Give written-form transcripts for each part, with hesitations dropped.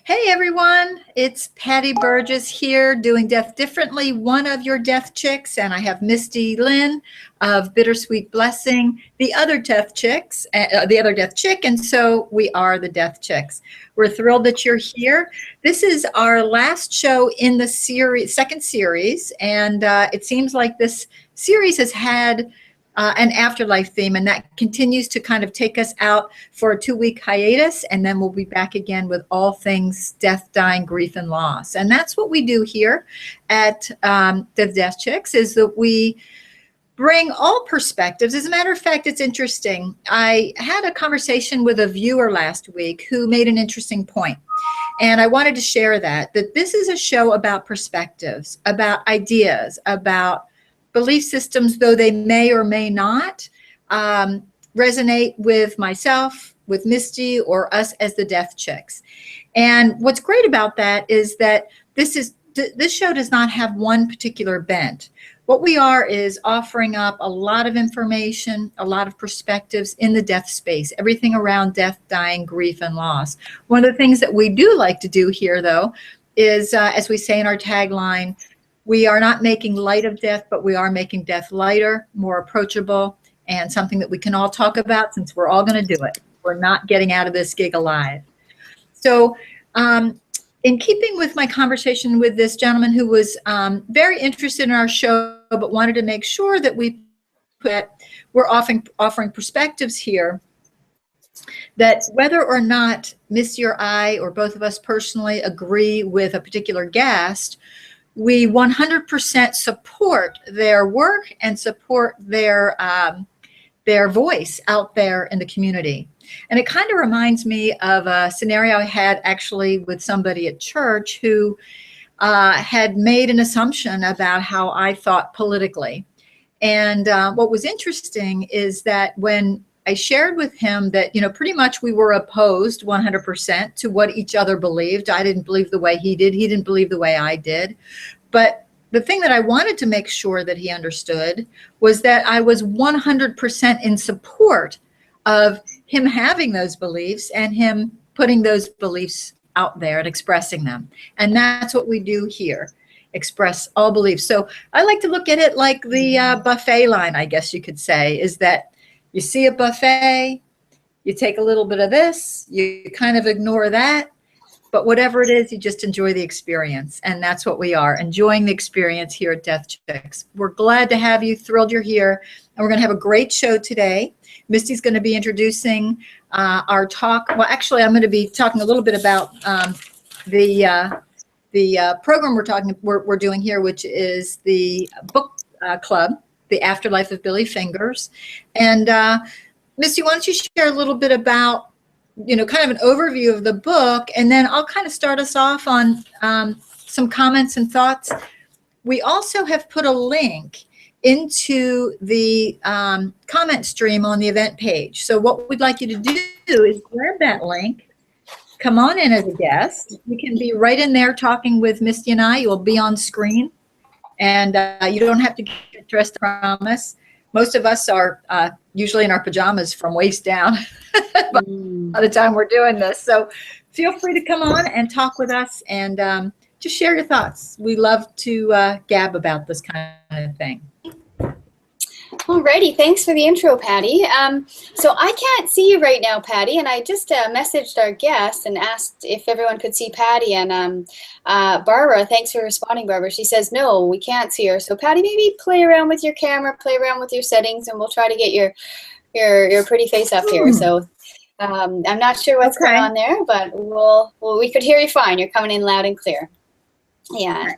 Hey everyone, it's Patty Burgess here doing Death Differently, one of your Death Chicks, and I have Misty Lynn of Bittersweet Blessing, the other Death Chicks, the other Death Chick, and so we are the Death Chicks. We're thrilled that you're here. This is our last show in the series, second series, and it seems like this series has had an afterlife theme, and that continues to kind of take us out for a 2-week hiatus, and then we'll be back again with all things death, dying, grief, and loss. And that's what we do here at the Death Chicks, is that we bring all perspectives. As a matter of fact, it's interesting. I had a conversation with a viewer last week who made an interesting point, and I wanted to share that this is a show about perspectives, about ideas, about belief systems, though they may or may not resonate with myself, with Misty, or us as the Death Chicks. And what's great about that is that this show does not have one particular bent. What we are is offering up a lot of information, a lot of perspectives in the death space, everything around death, dying, grief, and loss. One of the things that we do like to do here, though, is, as we say in our tagline, we are not making light of death, but we are making death lighter, more approachable, and something that we can all talk about, since we're all going to do it. We're not getting out of this gig alive. So in keeping with my conversation with this gentleman who was very interested in our show, but wanted to make sure that we're offering perspectives here, that whether or not Misty or I, or both of us personally, agree with a particular guest, we 100% support their work and support their voice out there in the community. And it kind of reminds me of a scenario I had actually with somebody at church who had made an assumption about how I thought politically. And what was interesting is that when I shared with him that, pretty much we were opposed 100% to what each other believed. I didn't believe the way he did. He didn't believe the way I did. But the thing that I wanted to make sure that he understood was that I was 100% in support of him having those beliefs and him putting those beliefs out there and expressing them. And that's what we do here, express all beliefs. So I like to look at it like the buffet line, I guess you could say, is that you see a buffet, you take a little bit of this, you kind of ignore that, but whatever it is, you just enjoy the experience. And that's what we are, enjoying the experience here at Death Chicks. We're glad to have you, thrilled you're here, and we're going to have a great show today. Misty's going to be introducing our talk. Well, actually, I'm going to be talking a little bit about the program we're doing here, which is the book club, The Afterlife of Billy Fingers. And Misty, why don't you share a little bit about, kind of an overview of the book, and then I'll kind of start us off on some comments and thoughts. We also have put a link into the comment stream on the event page. So what we'd like you to do is grab that link, come on in as a guest. You can be right in there talking with Misty and I. You'll be on screen. And you don't have to get dressed, I promise. Most of us are usually in our pajamas from waist down by the time we're doing this. So feel free to come on and talk with us and just share your thoughts. We love to gab about this kind of thing. Alrighty, thanks for the intro, Patty. So I can't see you right now, Patty, and I just messaged our guest and asked if everyone could see Patty. And Barbara, thanks for responding, Barbara. She says, no, we can't see her. So Patty, maybe play around with your camera, play around with your settings, and we'll try to get your pretty face up here. So I'm not sure what's going on there, but we could hear you fine. You're coming in loud and clear. Yeah.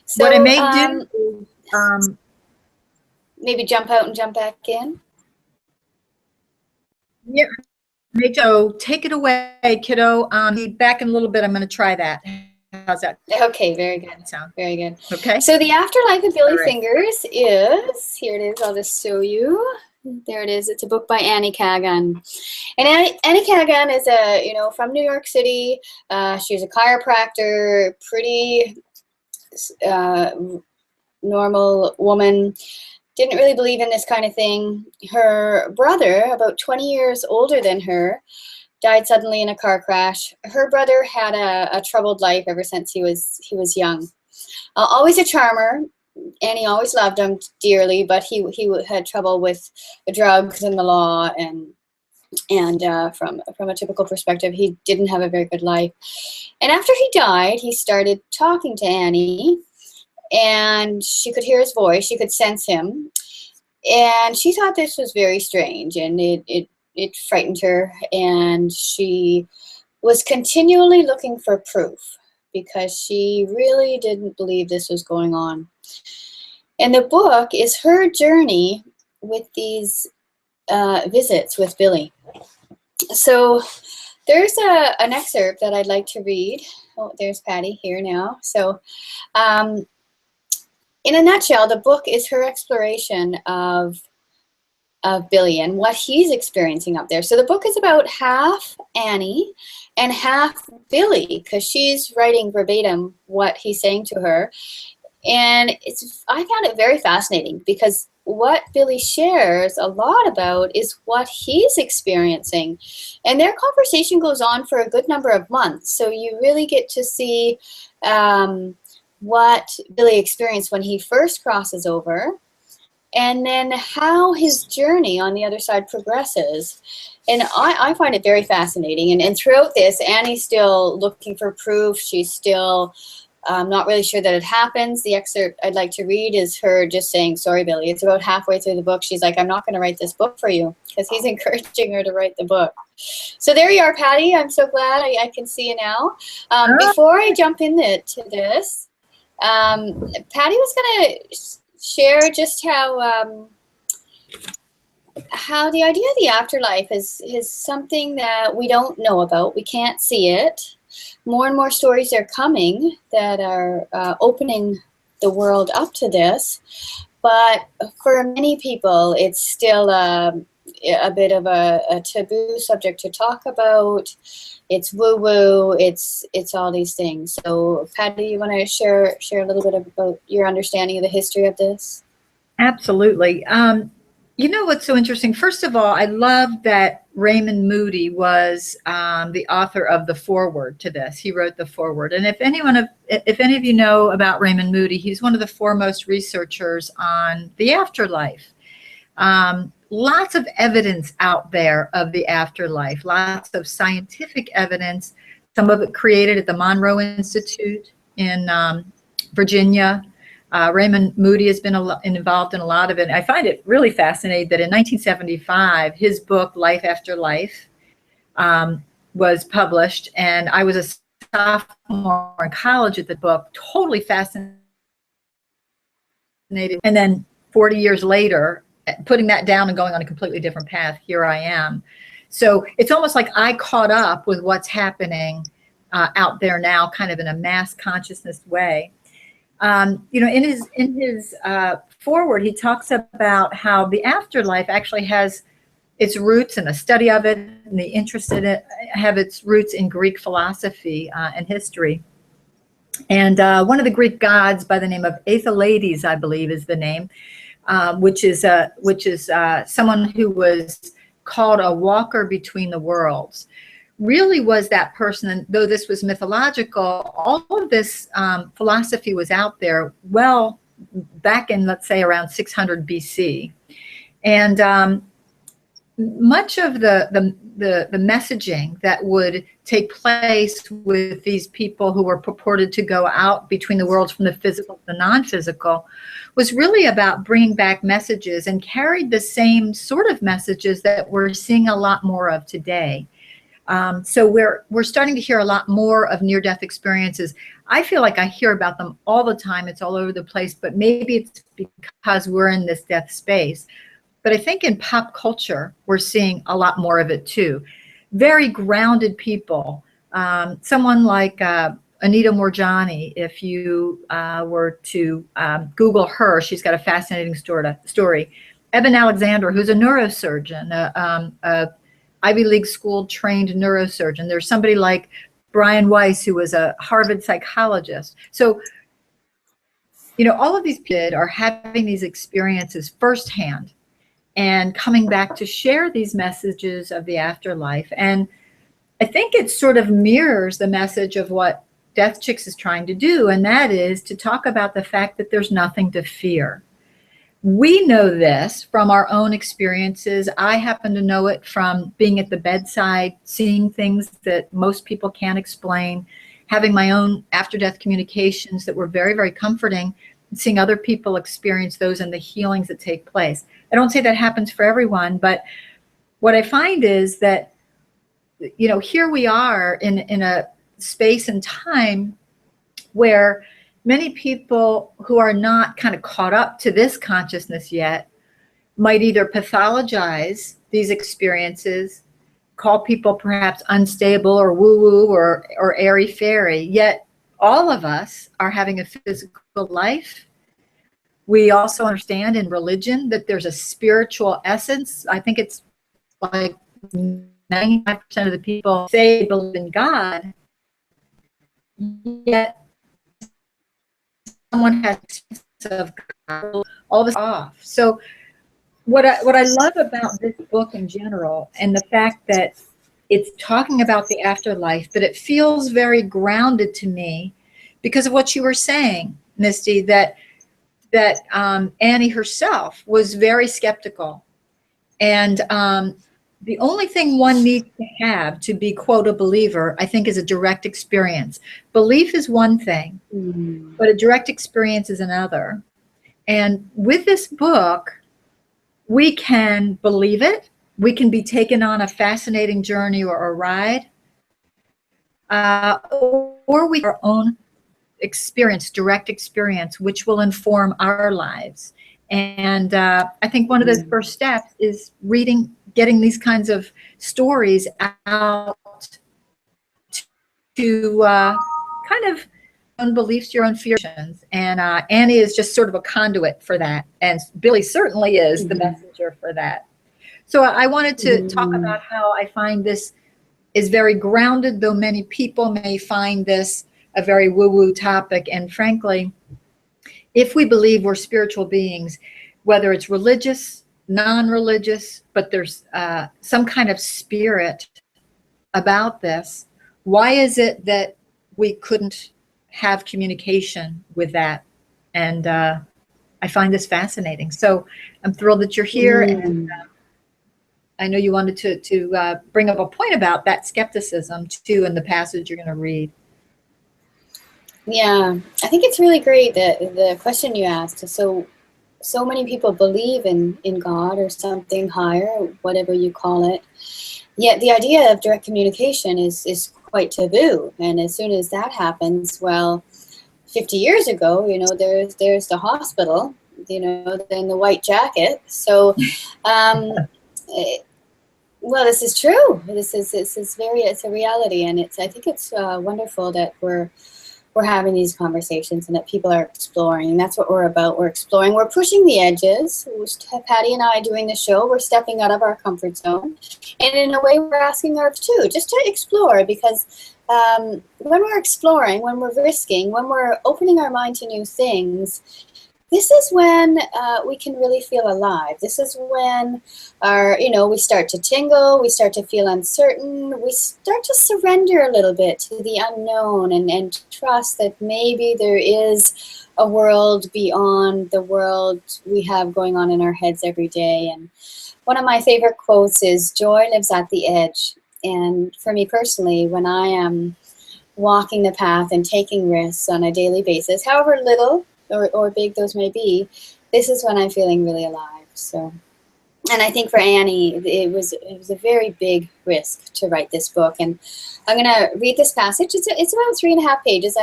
So, what I may do is maybe jump out and jump back in. Yeah. So take it away, kiddo. Back in a little bit. I'm going to try that. How's that? Okay, very good. Sound very good. Okay. So the Afterlife of Billy Fingers is, here it is, I'll just show you. There it is. It's a book by Annie Kagan. And Annie Kagan is from New York City. She's a chiropractor, pretty normal woman. Didn't really believe in this kind of thing. Her brother, about 20 years older than her, died suddenly in a car crash. Her brother had a troubled life ever since he was young. Always a charmer. Annie always loved him dearly, but he had trouble with drugs and the law, and from a typical perspective, he didn't have a very good life. And after he died, he started talking to Annie, and she could hear his voice, she could sense him, and she thought this was very strange, and it frightened her, and she was continually looking for proof because she really didn't believe this was going on. And the book is her journey with these visits with Billy. So there's an excerpt that I'd like to read. Oh, there's Patty here now. So in a nutshell, the book is her exploration of Billy and what he's experiencing up there. So the book is about half Annie and half Billy, because she's writing verbatim what he's saying to her. And I found it very fascinating because what Billy shares a lot about is what he's experiencing. And their conversation goes on for a good number of months. So you really get to see what Billy experienced when he first crosses over, and then how his journey on the other side progresses. And I find it very fascinating. And throughout this, Annie's still looking for proof. She's still not really sure that it happens. The excerpt I'd like to read is her just saying, sorry, Billy. It's about halfway through the book. She's like, I'm not going to write this book for you, because he's encouraging her to write the book. So there you are, Patty. I'm so glad I can see you now. Before I jump into this, Patty was going to share just how the idea of the afterlife is something that we don't know about. We can't see it. More and more stories are coming that are opening the world up to this. But for many people, it's still a bit of a taboo subject to talk about. It's woo-woo. It's all these things. So, Patty, you want to share a little bit about your understanding of the history of this? Absolutely. You know what's so interesting? First of all, I love that Raymond Moody was the author of the foreword to this. He wrote the foreword. And if any of you know about Raymond Moody, he's one of the foremost researchers on the afterlife. Lots of evidence out there of the afterlife, lots of scientific evidence, some of it created at the Monroe Institute in Virginia. Raymond Moody has been involved in a lot of it. I find it really fascinating that in 1975, his book, Life After Life, was published, and I was a sophomore in college at the book, totally fascinated. And then 40 years later, putting that down and going on a completely different path, here I am. So it's almost like I caught up with what's happening out there now, kind of in a mass consciousness way. You know, in his foreword, he talks about how the afterlife actually has its roots in a study of it, and the interest in it have its roots in Greek philosophy and history. And one of the Greek gods by the name of Aethylades, I believe, is the name, which is someone who was called a walker between the worlds. Really was that person, and though this was mythological, all of this philosophy was out there well back in, let's say, around 600 BC. And much of the messaging that would take place with these people who were purported to go out between the worlds from the physical to the non-physical was really about bringing back messages, and carried the same sort of messages that we're seeing a lot more of today. So we're starting to hear a lot more of near-death experiences. I feel like I hear about them all the time. It's all over the place, but maybe it's because we're in this death space. But I think in pop culture, we're seeing a lot more of it too. Very grounded people. Someone like Anita Moorjani, if you were to Google her, she's got a fascinating story. Eben Alexander, who's a neurosurgeon, a Ivy League school trained neurosurgeon. There's somebody like Brian Weiss, who was a Harvard psychologist. So, you know, all of these people are having these experiences firsthand and coming back to share these messages of the afterlife. And I think it sort of mirrors the message of what Death Chicks is trying to do, and that is to talk about the fact that there's nothing to fear. We know this from our own experiences. I happen to know it from being at the bedside, seeing things that most people can't explain, having my own after-death communications that were very, very comforting, and seeing other people experience those and the healings that take place. I don't say that happens for everyone, but what I find is that, you know, here we are in a space and time where many people who are not kind of caught up to this consciousness yet might either pathologize these experiences, call people perhaps unstable or woo-woo or airy-fairy, yet all of us are having a physical life. We also understand in religion that there's a spiritual essence. I think it's like 95% of the people say they believe in God, yet someone has experience of God, all of us off. So what I love about this book in general, and the fact that it's talking about the afterlife, but it feels very grounded to me because of what you were saying, Misty, that Annie herself was very skeptical. And the only thing one needs to have to be, quote, a believer, I think, is a direct experience. Belief is one thing, but a direct experience is another. And with this book, we can believe it. We can be taken on a fascinating journey or a ride, or we our own experience, direct experience, which will inform our lives. And I think one of the first steps is reading, getting these kinds of stories out to kind of own beliefs, your own fears. And Annie is just sort of a conduit for that. And Billy certainly is the messenger for that. So I wanted to talk about how I find this is very grounded, though many people may find this a very woo-woo topic. And frankly, if we believe we're spiritual beings, whether it's religious, non-religious, but there's some kind of spirit about this, why is it that we couldn't have communication with that? And I find this fascinating. So I'm thrilled that you're here. And I know you wanted to bring up a point about that skepticism too in the passage you're going to read. Yeah, I think it's really great that the question you asked. So many people believe in God or something higher, whatever you call it. Yet the idea of direct communication is quite taboo. And as soon as that happens, well, 50 years ago, you know, there's the hospital, you know, then the white jacket. So, well, this is true. This is it's a reality, and I think it's wonderful that we're having these conversations and that people are exploring. And that's what we're about. We're exploring. We're pushing the edges. Patty and I doing the show. We're stepping out of our comfort zone, and in a way, we're asking ours too, just to explore. Because when we're exploring, when we're risking, when we're opening our mind to new things, this is when we can really feel alive. This is when we start to tingle, we start to feel uncertain, we start to surrender a little bit to the unknown and trust that maybe there is a world beyond the world we have going on in our heads every day. And one of my favorite quotes is, "Joy lives at the edge." And for me personally, when I am walking the path and taking risks on a daily basis, however little or big those may be, this is when I'm feeling really alive. So, and I think for Annie, it was a very big risk to write this book. And I'm gonna read this passage. It's about 3.5 pages.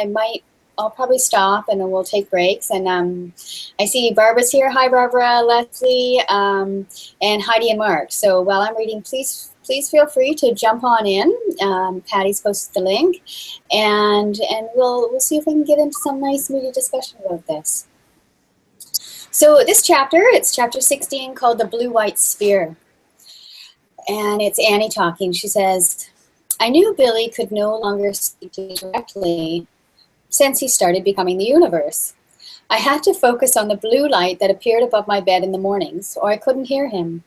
I'll probably stop and then we'll take breaks. And I see Barbara's here. Hi, Barbara, Leslie, and Heidi and Mark. So while I'm reading, please feel free to jump on in. Patty's posted the link, and we'll see if we can get into some nice meaty discussion about this. So this chapter, it's chapter 16, called The Blue-White Sphere. And it's Annie talking. She says, "I knew Billy could no longer speak to me directly since he started becoming the universe. I had to focus on the blue light that appeared above my bed in the mornings, or I couldn't hear him.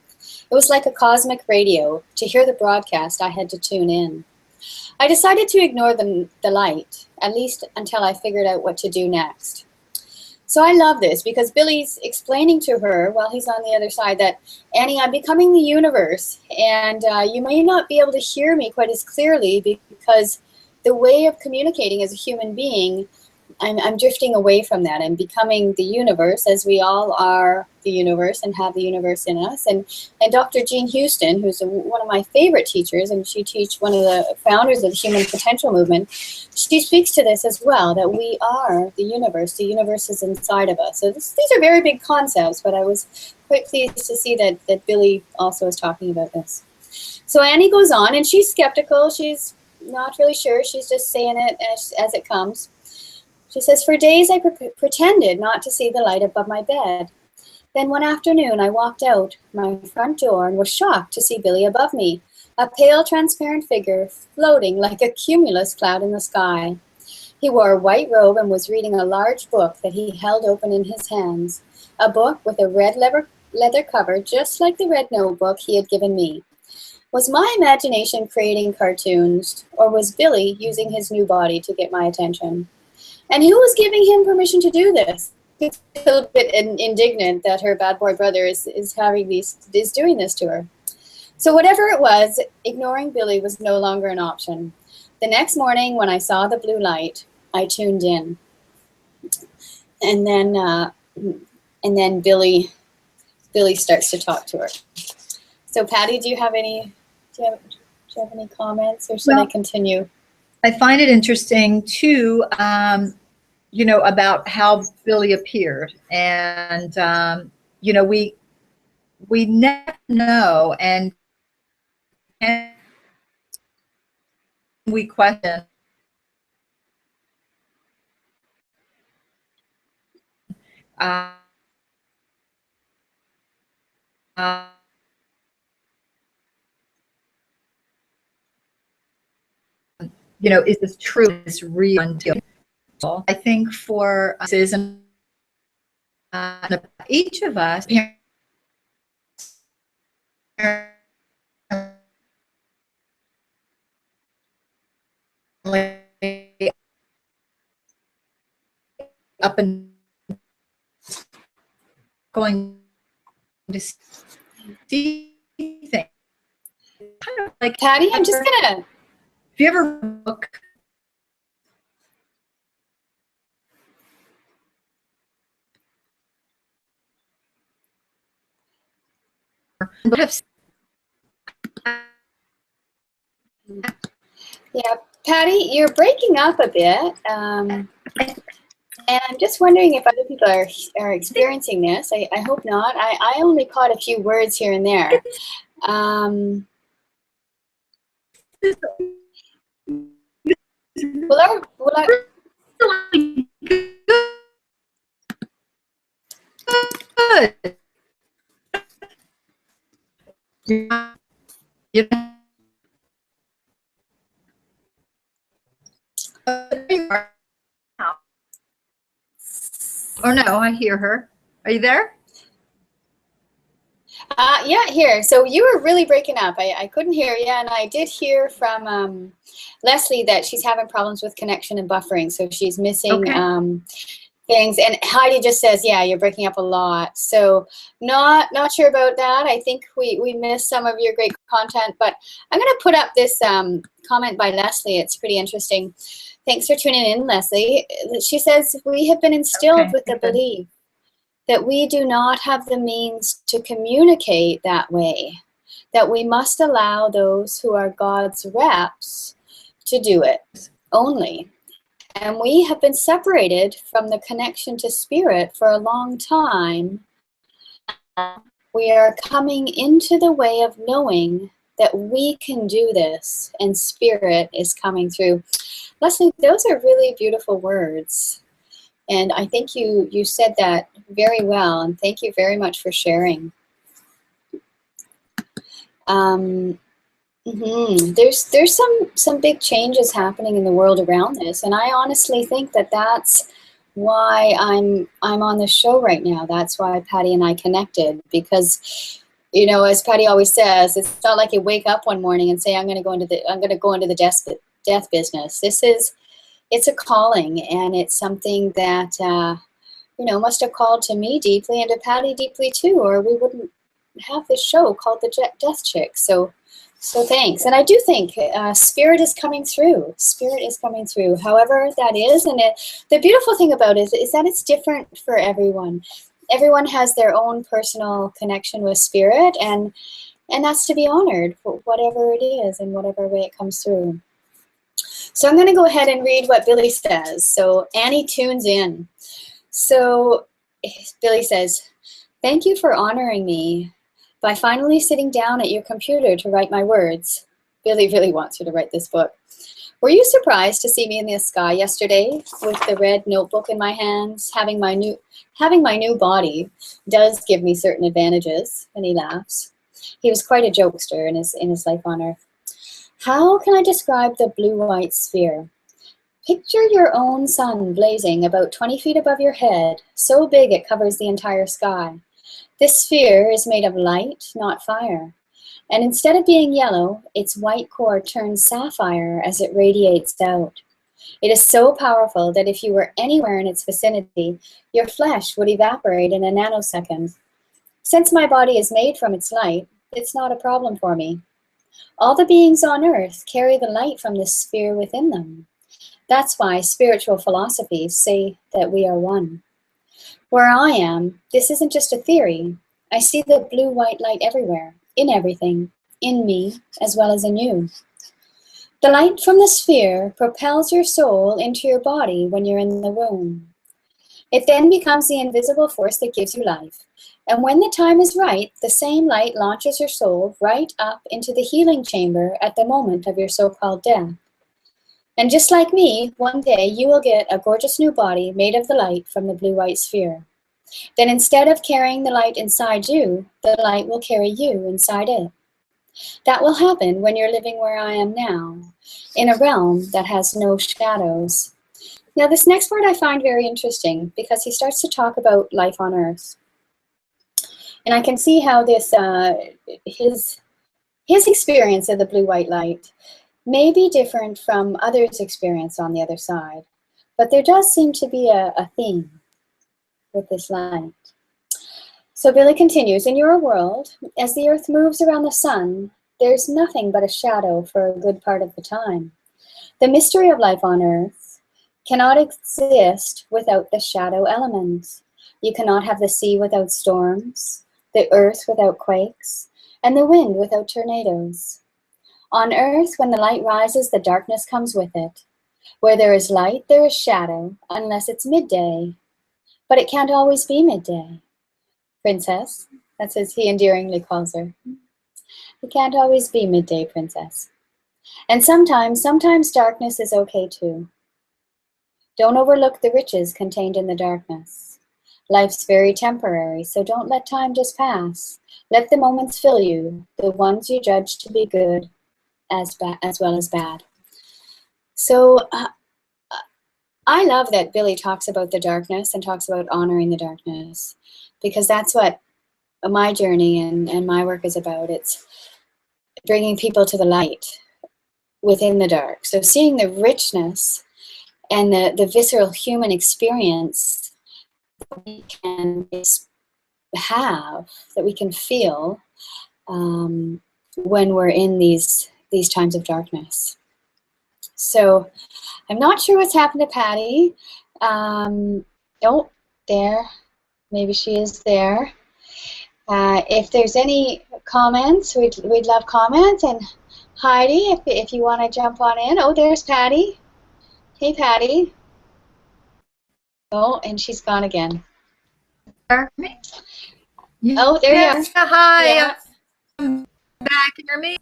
It was like a cosmic radio. To hear the broadcast, I had to tune in. I decided to ignore the light, at least until I figured out what to do next. So I love this because Billy's explaining to her while he's on the other side that, Annie, I'm becoming the universe, and you may not be able to hear me quite as clearly because the way of communicating as a human being, I'm drifting away from that and becoming the universe, as we all are the universe and have the universe in us. And Dr. Jean Houston, who's one of my favorite teachers, and she teaches one of the founders of the Human Potential Movement, she speaks to this as well, that we are the universe is inside of us. So these are very big concepts, but I was quite pleased to see that Billy also is talking about this. So Annie goes on, and she's skeptical. She's not really sure. She's just saying it as it comes. She says, for days I pretended not to see the light above my bed. Then one afternoon I walked out my front door and was shocked to see Billy above me, a pale transparent figure floating like a cumulus cloud in the sky. He wore a white robe and was reading a large book that he held open in his hands, a book with a red leather cover just like the red notebook he had given me. Was my imagination creating cartoons, or was Billy using his new body to get my attention? And who was giving him permission to do this? It's a little bit indignant that her bad boy brother is doing this to her. So whatever it was, ignoring Billy was no longer an option. The next morning, when I saw the blue light, I tuned in. And then Billy starts to talk to her. So Patty, do you have any comments, or should I continue? I find it interesting too, you know, about how Billy appeared, and you know, we never know, and we question. You know, is this true? Is this real? Until I think for us, each of us, up and going to see things. Kind of like, Patty, I'm just gonna. Have you ever look? Yeah, Patty, you're breaking up a bit. And I'm just wondering if other people are experiencing this. I hope not. I only caught a few words here and there. Or no, I hear her. Are you there? Yeah, here. So you were really breaking up. I couldn't hear you, and I did hear from Leslie that she's having problems with connection and buffering, so she's missing things. And Heidi just says, yeah, you're breaking up a lot. So not sure about that. I think we missed some of your great content, but I'm going to put up this comment by Leslie. It's pretty interesting. Thanks for tuning in, Leslie. She says, we have been instilled with the belief that we do not have the means to communicate that way, that we must allow those who are God's reps to do it only. And we have been separated from the connection to spirit for a long time. We are coming into the way of knowing that we can do this, and spirit is coming through. Leslie, those are really beautiful words. And I think you said that very well, and thank you very much for sharing. There's some big changes happening in the world around this, and I honestly think that that's why I'm on the show right now. That's why Patty and I connected, because you know, as Patty always says, it's not like you wake up one morning and say, I'm going to go into the death business. It's a calling, and it's something that, you know, must have called to me deeply and to Patty deeply too, or we wouldn't have this show called the Death Chicks. So thanks. And I do think spirit is coming through. Spirit is coming through, however that is. And the beautiful thing about it is that it's different for everyone. Everyone has their own personal connection with spirit, and that's to be honored, whatever it is and whatever way it comes through. So I'm going to go ahead and read what Billy says. So Annie tunes in. So Billy says, thank you for honoring me by finally sitting down at your computer to write my words. Billy really wants you to write this book. Were you surprised to see me in the sky yesterday with the red notebook in my hands? Having my new body does give me certain advantages. And he laughs. He was quite a jokester in his life on Earth. How can I describe the blue-white sphere? Picture your own sun blazing about 20 feet above your head, so big it covers the entire sky. This sphere is made of light, not fire. And instead of being yellow, its white core turns sapphire as it radiates out. It is so powerful that if you were anywhere in its vicinity, your flesh would evaporate in a nanosecond. Since my body is made from its light, it's not a problem for me. All the beings on earth carry the light from this sphere within them. That's why spiritual philosophies say that we are one. Where I am, this isn't just a theory. I see the blue-white light everywhere, in everything, in me as well as in you. The light from the sphere propels your soul into your body when you're in the womb. It then becomes the invisible force that gives you life. And when the time is right, the same light launches your soul right up into the healing chamber at the moment of your so-called death. And just like me, one day you will get a gorgeous new body made of the light from the blue-white sphere. Then instead of carrying the light inside you, the light will carry you inside it. That will happen when you're living where I am now, in a realm that has no shadows. Now this next part I find very interesting because he starts to talk about life on Earth. And I can see how this, his experience of the blue-white light may be different from others' experience on the other side. But there does seem to be a theme with this light. So Billy continues, in your world, as the earth moves around the sun, there's nothing but a shadow for a good part of the time. The mystery of life on earth cannot exist without the shadow element. You cannot have the sea without storms, the earth without quakes, and the wind without tornadoes. On earth, when the light rises, the darkness comes with it. Where there is light, there is shadow, unless it's midday. But it can't always be midday. Princess, that's as he endearingly calls her. It can't always be midday, princess. And sometimes darkness is okay too. Don't overlook the riches contained in the darkness. Life's very temporary, so don't let time just pass. Let the moments fill you, the ones you judge to be good as well as bad. So I love that Billy talks about the darkness and talks about honoring the darkness, because that's what my journey and my work is about. It's bringing people to the light within the dark. So seeing the richness and the visceral human experience that we can have, that we can feel when we're in these times of darkness. So I'm not sure what's happened to Patty. Oh, there. Maybe she is there. If there's any comments, we'd love comments. And Heidi, if you want to jump on in. Oh, there's Patty. Hey, Patty. Oh, and she's gone again. Oh, there you are. Hi. Yeah. I'm back. Can you hear me?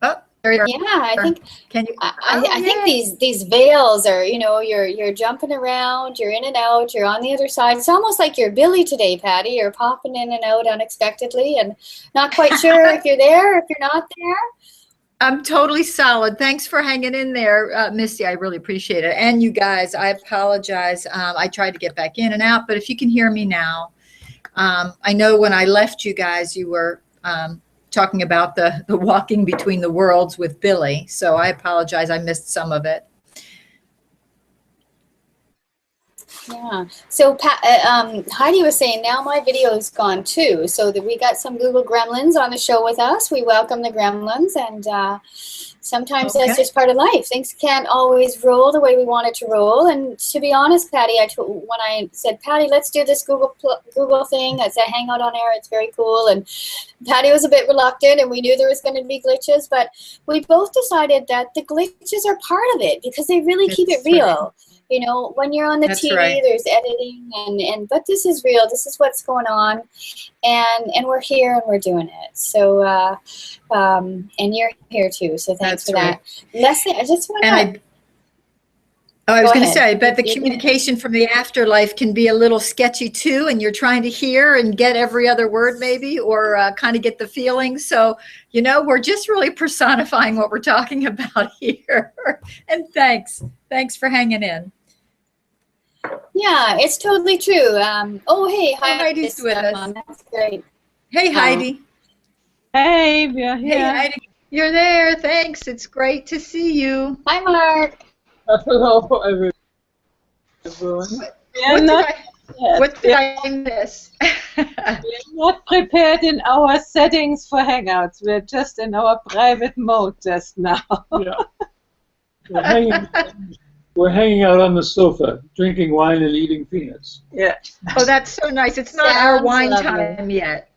Oh, there you are. Yeah, I think. Can you? I think these veils are, you know, you're jumping around, you're in and out, you're on the other side. It's almost like you're Billy today, Patty. You're popping in and out unexpectedly, and not quite sure if you're there, if you're not there. I'm totally solid. Thanks for hanging in there, Misty. I really appreciate it. And you guys, I apologize. I tried to get back in and out, but if you can hear me now, I know when I left you guys, you were talking about the walking between the worlds with Billy. So I apologize. I missed some of it. Yeah. So Heidi was saying now my video is gone too. So that we got some Google Gremlins on the show with us. We welcome the Gremlins, and sometimes that's just part of life. Things can't always roll the way we want it to roll. And to be honest, Patty, when I said, Patty, let's do this Google thing, it's a Hangout on Air, it's very cool. And Patty was a bit reluctant, and we knew there was going to be glitches, but we both decided that the glitches are part of it because they really keep it real. Right. You know, when you're on the TV, there's editing, but this is real. This is what's going on, and we're here and we're doing it. So, and you're here too. So thanks for that, Leslie. I just want to. I was going to say, I bet the communication from the afterlife can be a little sketchy too, and you're trying to hear and get every other word maybe, or kind of get the feeling. So, you know, we're just really personifying what we're talking about here. And thanks for hanging in. Yeah, it's totally true. Oh, hey, Heidi's with us. That's great. Hey, Heidi. Hey, we're here. Hey, Heidi. You're there. Thanks. It's great to see you. Hi, Mark. Hello, everyone. What did I miss? We're not prepared in our settings for Hangouts. We're just in our private mode just now. Yeah. We're hanging out on the sofa, drinking wine and eating peanuts. Yeah. Oh, that's so nice. It's not our wine time yet.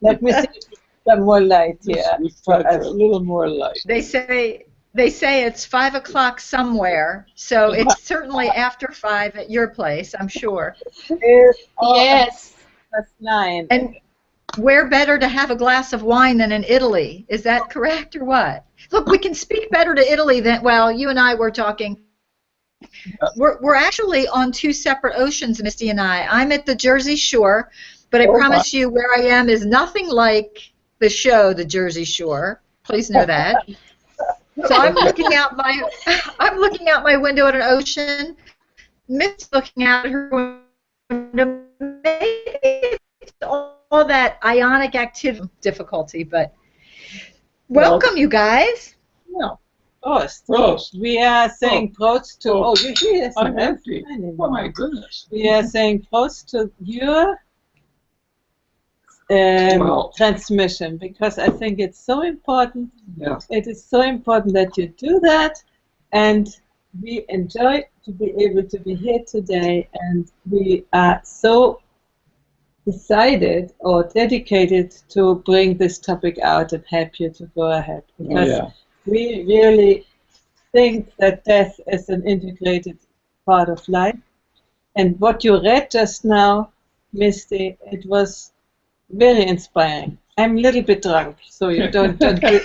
Let me see if some more light here. We've tried for a little more light. They say it's 5 o'clock somewhere, so it's certainly after 5 at your place, I'm sure. Yes. That's 9. And where better to have a glass of wine than in Italy? Is that correct or what? Look, we can speak better to Italy than, well, you and I were talking. We're actually on 2 separate oceans, Misty and I. I'm at the Jersey Shore, but I promise you where I am is nothing like the show, The Jersey Shore. Please know that. So I'm looking out my window at an ocean. Misty's looking out at her window. Maybe it's all that ionic activity difficulty, but welcome, you guys. No. Prost. We are saying Prost to. Oh, you hear? I'm empty. Oh my goodness. We are saying Prost to your transmission because I think it's so important. Yeah. It is so important that you do that, and we enjoy to be able to be here today, and we are so decided or dedicated to bring this topic out and help you to go ahead because. We really think that death is an integrated part of life. And what you read just now, Misty, it was very inspiring. I'm a little bit drunk, so you don't do it.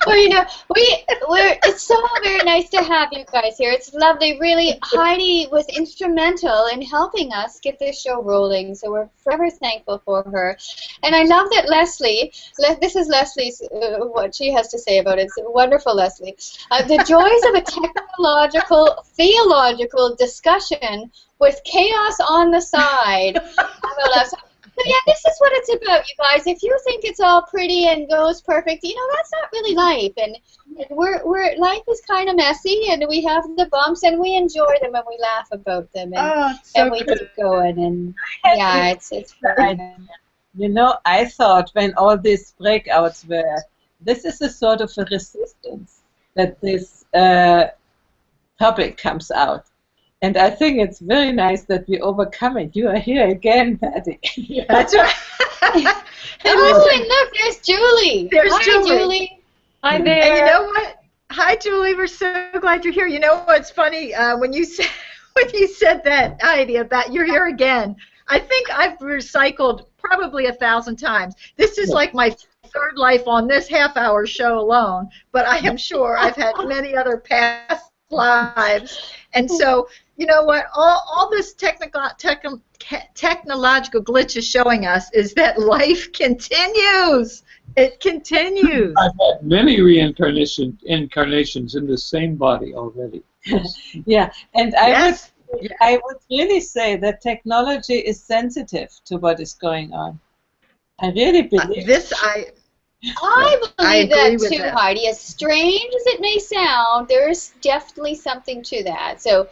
Well, you know, it's so very nice to have you guys here. It's lovely. Really, Heidi was instrumental in helping us get this show rolling, so we're forever thankful for her. And I love that Leslie, this is Leslie's, what she has to say about it. It's wonderful, Leslie. The joys of a technological, theological discussion with chaos on the side. But yeah, this is what it's about, you guys. If you think it's all pretty and goes perfect, you know, that's not really life. And life is kind of messy, and we have the bumps, and we enjoy them, and we laugh about them, and we keep going. And yeah, it's fun. You know, I thought when all these breakouts were, this is a sort of a resistance that this topic comes out. And I think it's very nice that we overcome it. You are here again, Patty. Yeah, that's right. Oh, and look, there's Julie. Hi, Julie. Hi there. And you know what? Hi, Julie. We're so glad you're here. You know what's funny? When you said that idea about you're here again, I think I've recycled probably 1,000 times. This is like my third life on this half-hour show alone, but I am sure I've had many other past lives. And so, you know what, all this technological glitch is showing us is that life continues. It continues. I've had many incarnations in the same body already. Yeah, and I would I would really say that technology is sensitive to what is going on. I really believe I believe agree that with too, that. Heidi. As strange as it may sound, there's definitely something to that. So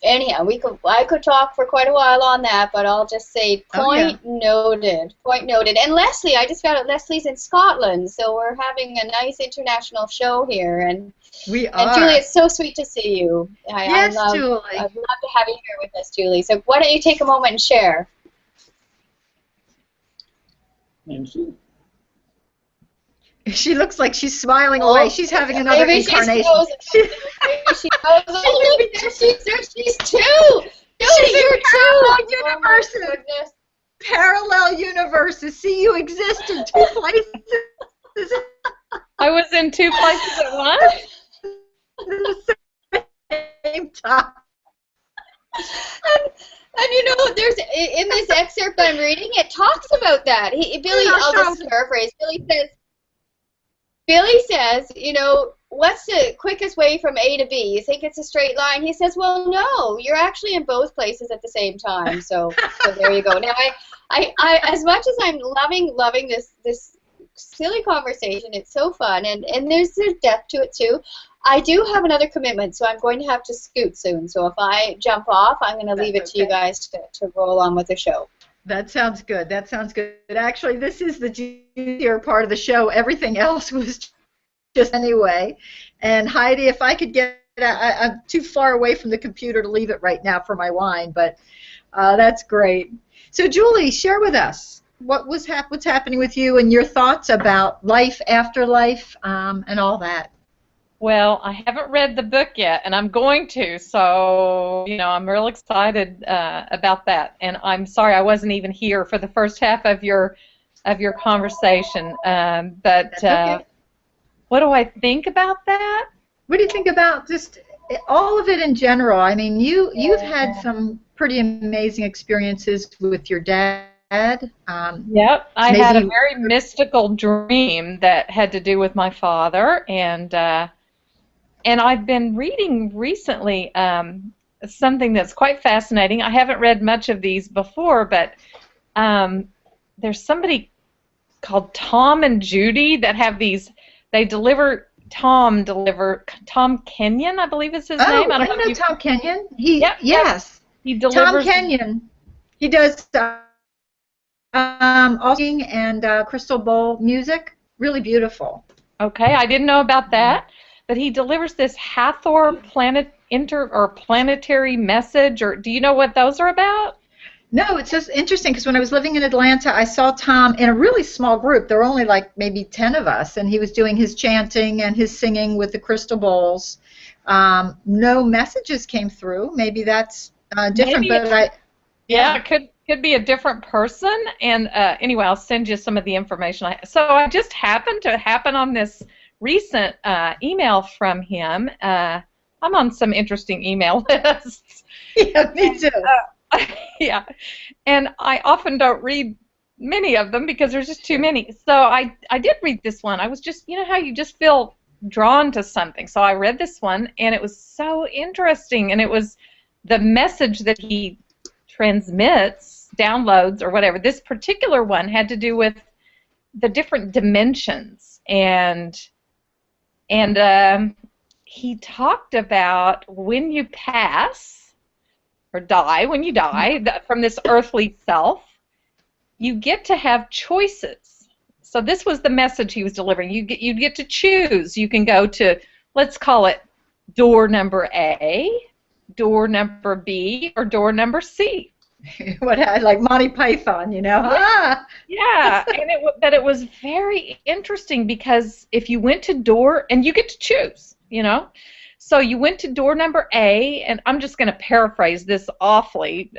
anyhow, I could talk for quite a while on that, but I'll just say point noted. Point noted. And Leslie, I just found out Leslie's in Scotland, so we're having a nice international show here. And we are. And Julie, it's so sweet to see you. Yes, Julie. I'd love to have you here with us, Julie. So why don't you take a moment and share? Nancy? She looks like she's smiling away. She's having another maybe incarnation. Maybe she knows. Oh, look, she's two. Julie, you're two. Universes. Oh, my goodness. Parallel universes. See, you exist in two places. I was in two places at once? At the same time. And you know, there's in this excerpt I'm reading, it talks about that. Billy, I'll just paraphrase. Billy says, you know, what's the quickest way from A to B? You think it's a straight line? He says, well, no, you're actually in both places at the same time. So there you go. Now, I as much as I'm loving this silly conversation, it's so fun, and there's depth to it too. I do have another commitment, so I'm going to have to scoot soon. So if I jump off, I'm going to leave it to you guys to roll on with the show. That sounds good. That sounds good. Actually, this is the juicier part of the show. Everything else was just anyway. And Heidi, if I could get, I'm too far away from the computer to leave it right now for my wine, but that's great. So Julie, share with us what's happening with you and your thoughts about life, afterlife, and all that. Well, I haven't read the book yet, and I'm going to, so, you know, I'm real excited about that. And I'm sorry I wasn't even here for the first half of your conversation. But okay. What do I think about that? What do you think about just all of it in general? I mean, you've had some pretty amazing experiences with your dad. Yep, I had a very mystical dream that had to do with my father, and I've been reading recently something that's quite fascinating. I haven't read much of these before, but there's somebody called Tom and Judy that have these. They deliver. Tom Kenyon, I believe is his name. I know Tom Kenyon. Yes. He delivers. Tom Kenyon. He does also and crystal bowl music. Really beautiful. Okay, I didn't know about that. But he delivers this Hathor planetary message, or do you know what those are about? No, it's just interesting because when I was living in Atlanta, I saw Tom in a really small group. There were only like maybe 10 of us, and he was doing his chanting and his singing with the crystal bowls. No messages came through. Maybe that's different, but it could be a different person. And anyway, I'll send you some of the information. So I just happened to happen on this recent email from him. I'm on some interesting email lists. Yeah, me too. Yeah, and I often don't read many of them because there's just too many. So I did read this one. I was just, you know how you just feel drawn to something. So I read this one, and it was so interesting, and it was the message that he transmits, downloads, or whatever. This particular one had to do with the different dimensions, and he talked about when you pass or die, when you die from this earthly self, you get to have choices. So this was the message he was delivering. You get to choose. You can go to, let's call it door number A, door number B, or door number C. Like Monty Python, you know? Yeah, but it was very interesting because if you went to door, and you get to choose, you know? So you went to door number A, and I'm just going to paraphrase this awfully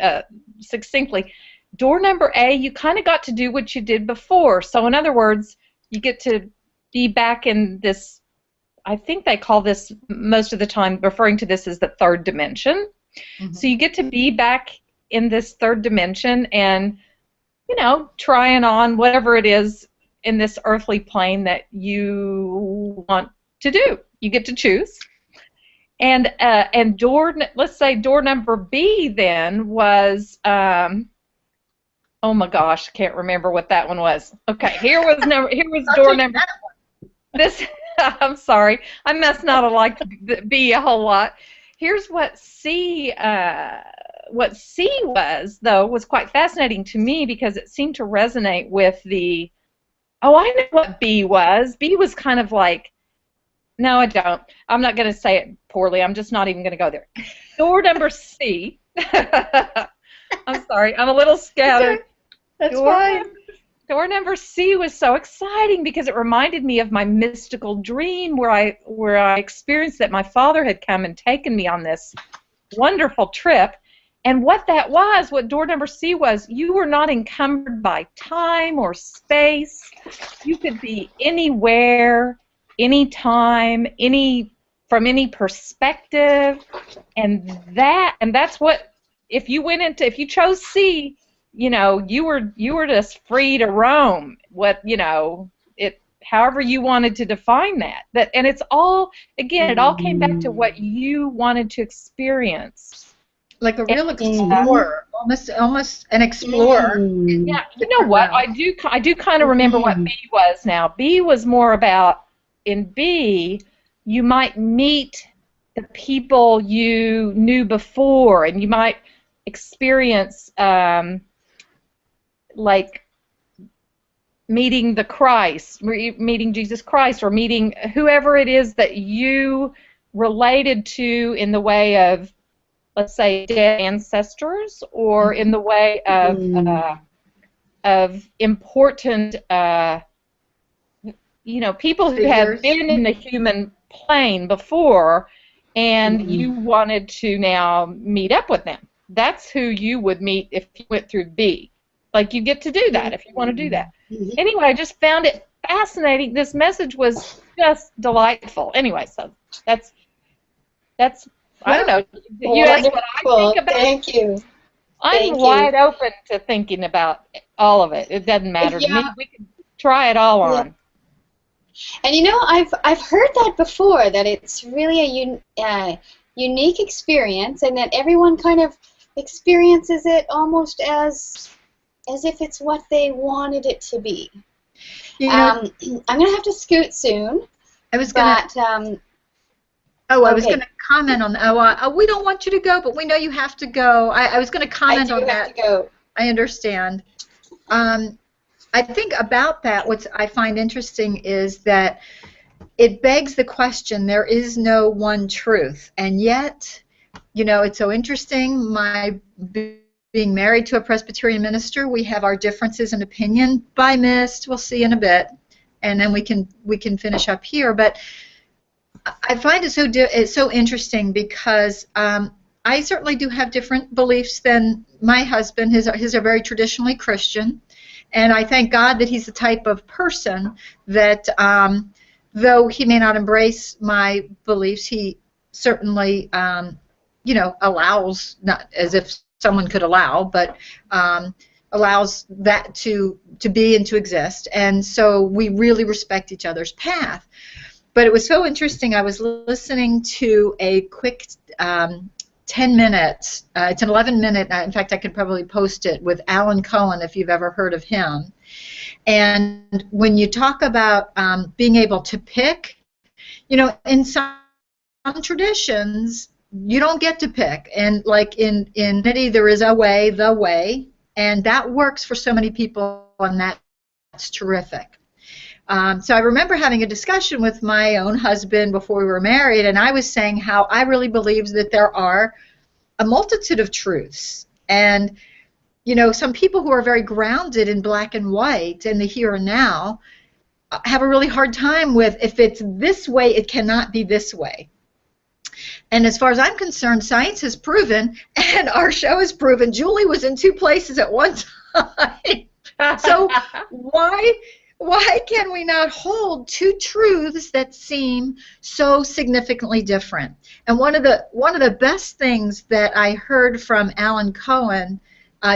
succinctly. Door number A, you kind of got to do what you did before. So in other words, you get to be back in this, I think they call this most of the time, referring to this as the third dimension. Mm-hmm. So you get to be back in this third dimension and, you know, trying on whatever it is in this earthly plane that you want to do. You get to choose. And let's say door number B then was, oh my gosh, can't remember what that one was. Okay, here was door number. This, I'm sorry, I must not have liked B a whole lot. Here's what C was, though, was quite fascinating to me because it seemed to resonate with the, oh, I know what B was. B was kind of like, no, I don't. I'm not going to say it poorly. I'm just not even going to go there. Door number C. I'm sorry. I'm a little scattered. That's fine. Door number C was so exciting because it reminded me of my mystical dream where I experienced that my father had come and taken me on this wonderful trip. And what door number C was, you were not encumbered by time or space. You could be anywhere, anytime, from any perspective, and that's what, if you chose C, you were just free to roam. However you wanted to define that. And it's all, again, it all came back to what you wanted to experience. Like a real explorer, almost an explorer. Yeah, you know what? I do kind of remember what B was now. B was more about, in B, you might meet the people you knew before, and you might experience like meeting the Christ, meeting Jesus Christ, or meeting whoever it is that you related to in the way of, let's say, dead ancestors, or in the way of important people who have been in the human plane before, and you wanted to now meet up with them. That's who you would meet if you went through B. Like, you get to do that if you want to do that. Anyway, I just found it fascinating. This message was just delightful. Anyway, so that's I don't know. You asked what I think about. Thank you. I'm wide open to thinking about all of it. It doesn't matter to me. We can try it all on. And I've heard that before, that it's really a unique experience, and that everyone kind of experiences it almost as if it's what they wanted it to be. I'm going to have to scoot soon. I was going to. I was going to comment on that. We don't want you to go, but we know you have to go. I was going to comment on that. I do have to go. I understand. I think about that, what I find interesting is that it begs the question, there is no one truth. And yet, it's so interesting, my being married to a Presbyterian minister, we have our differences in opinion. By mist, we'll see in a bit, and then we can finish up here. But I find it so interesting because I certainly do have different beliefs than my husband. His are very traditionally Christian. And I thank God that he's the type of person that, though he may not embrace my beliefs, he certainly, allows, not as if someone could allow, but allows that to be and to exist. And so we really respect each other's path. But it was so interesting. I was listening to a quick 10 minutes, it's an 11-minute, in fact I could probably post it, with Alan Cohen, if you've ever heard of him. And when you talk about being able to pick, in some traditions you don't get to pick, and like in Unity there is a way, the way, and that works for so many people, and that's terrific. So I remember having a discussion with my own husband before we were married, and I was saying how I really believe that there are a multitude of truths. And, some people who are very grounded in black and white and the here and now have a really hard time with, if it's this way, it cannot be this way. And as far as I'm concerned, science has proven, and our show has proven, Julie was in two places at one time. So why can we not hold two truths that seem so significantly different? And one of the best things that I heard from Alan Cohen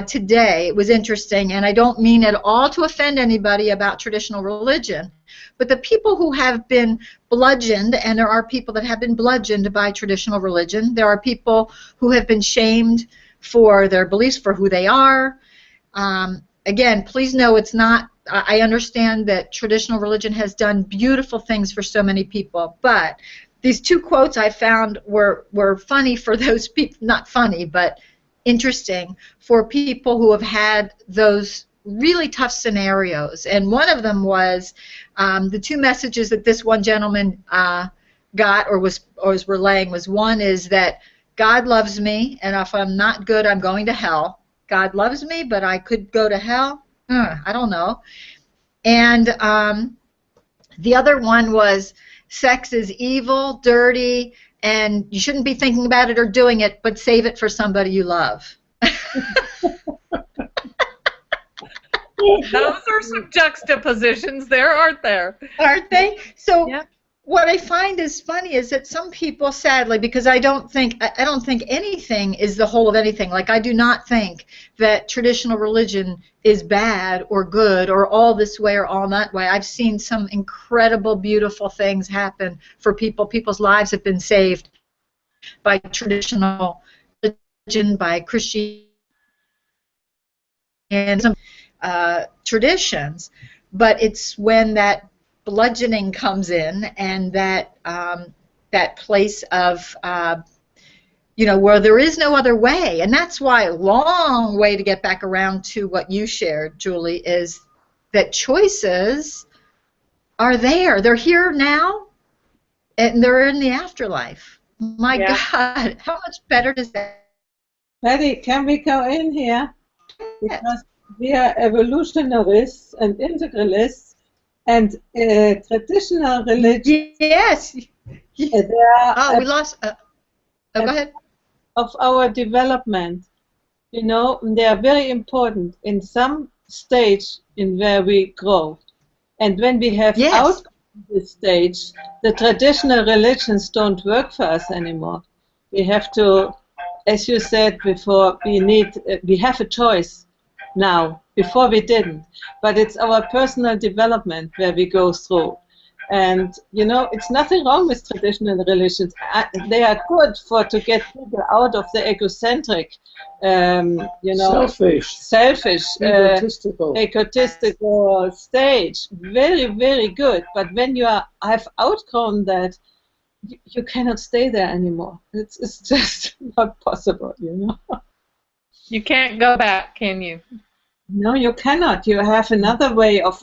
today, it was interesting, and I don't mean at all to offend anybody about traditional religion, But the people who have been bludgeoned, and there are people that have been bludgeoned by traditional religion, there are people who have been shamed for their beliefs, for who they are. Again, please know it's not, I understand that traditional religion has done beautiful things for so many people, but these two quotes I found were funny for those people, not funny, but interesting for people who have had those really tough scenarios. And one of them was the two messages that this one gentleman got or was relaying was, one is that God loves me, and if I'm not good, I'm going to hell. God loves me, but I could go to hell? I don't know. And the other one was, sex is evil, dirty, and you shouldn't be thinking about it or doing it, but save it for somebody you love. Those are some juxtapositions there, aren't there? Aren't they? So yeah. What I find is funny is that some people, sadly, because I don't think anything is the whole of anything. Like, I do not think that traditional religion is bad or good or all this way or all that way. I've seen some incredible, beautiful things happen for people. People's lives have been saved by traditional religion, by Christianity, and some traditions. But it's when that bludgeoning comes in, and that that place of where there is no other way. And that's why a long way to get back around to what you shared, Julie, is that choices are there. They're here now, and they're in the afterlife. My God, how much better does that? Patty, can we go in here? Because we are evolutionarists and integralists. And traditional religion. Yes. They are we lost. Go ahead. Of our development, they are very important in some stage in where we grow. And when we have out this stage, the traditional religions don't work for us anymore. We have to, as you said before, we have a choice now. Before we didn't, but it's our personal development where we go through. And it's nothing wrong with traditional religions. They are good to get people out of the egocentric, selfish, egotistical stage. Very, very good. But when have outgrown that, you cannot stay there anymore. It's just not possible. You can't go back, can you? No, you cannot. You have another way of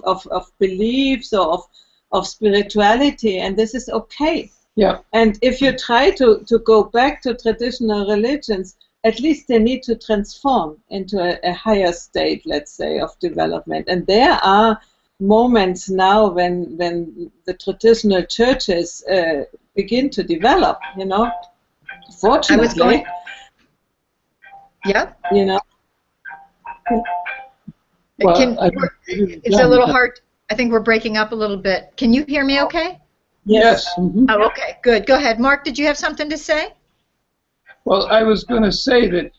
beliefs or of spirituality, and this is okay. Yeah. And if you try to go back to traditional religions, at least they need to transform into a higher state, let's say, of development. And there are moments now when the traditional churches begin to develop, Fortunately. Yeah. Well, it's a little hard. I think we're breaking up a little bit. Can you hear me okay? Yes. Mm-hmm. Oh, okay, good. Go ahead. Mark, did you have something to say? Well, I was going to say that,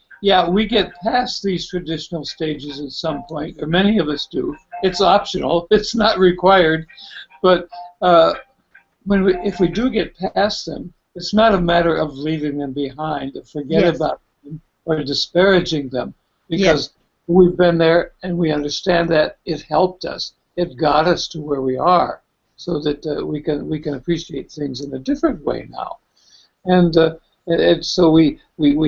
we get past these traditional stages at some point, or many of us do. It's optional. It's not required. But if we do get past them, it's not a matter of leaving them behind, or forget about them, or disparaging them, because we've been there and we understand that it helped us. It got us to where we are, so that we can appreciate things in a different way now. And so we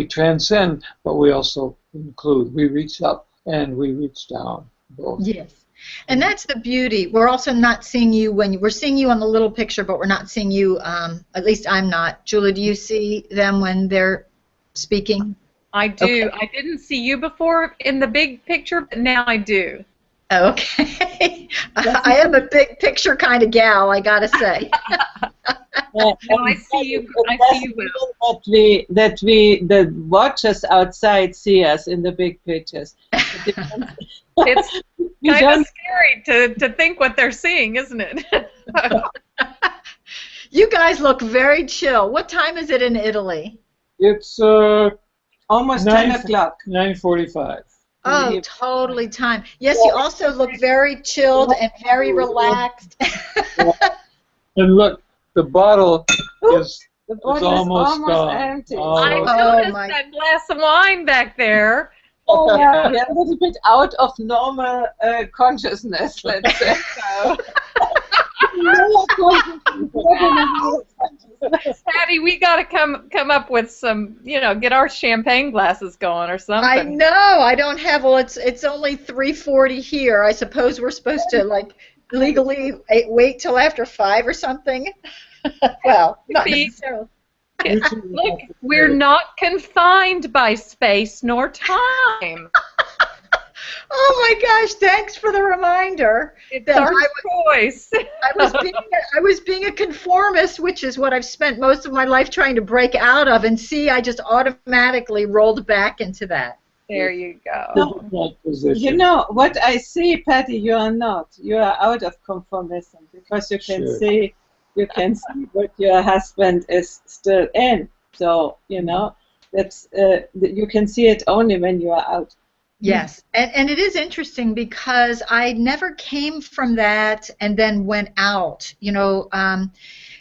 transcend, but we also include. We reach up and we reach down, both. Yes. And that's the beauty. We're also not seeing you we're seeing you on the little picture, but we're not seeing you, at least I'm not. Julie, do you see them when they're speaking? I do. Okay. I didn't see you before in the big picture, but now I do. Okay. I am a big picture kind of gal, I gotta say. No, I see you. I see you well. That the watchers outside see us in the big pictures. It's kind of scary to think what they're seeing, isn't it? You guys look very chill. What time is it in Italy? It's almost 10 o'clock. 9:45. Oh, totally time. Yes, you also look very chilled and very relaxed. And look, the bottle is The it's bottle is almost gone. empty. I Almost. noticed my- that glass of wine back there. Oh, yeah, we're a little bit out of normal consciousness, let's say. Patty, we got to come up with some, get our champagne glasses going or something. I know. I don't have. Well, it's only 3:40 here. I suppose we're supposed to legally wait till after 5 or something. Well, not necessarily. Look, we're not confined by space nor time. Oh my gosh! Thanks for the reminder. It's our choice. I was being a conformist, which is what I've spent most of my life trying to break out of. And see, I just automatically rolled back into that. There you go. You know what I see, Patty? You are not. You are out of conformism because you can see. You can see what your husband is still in. So that's you can see it only when you are out. Yes, and it is interesting because I never came from that and then went out, and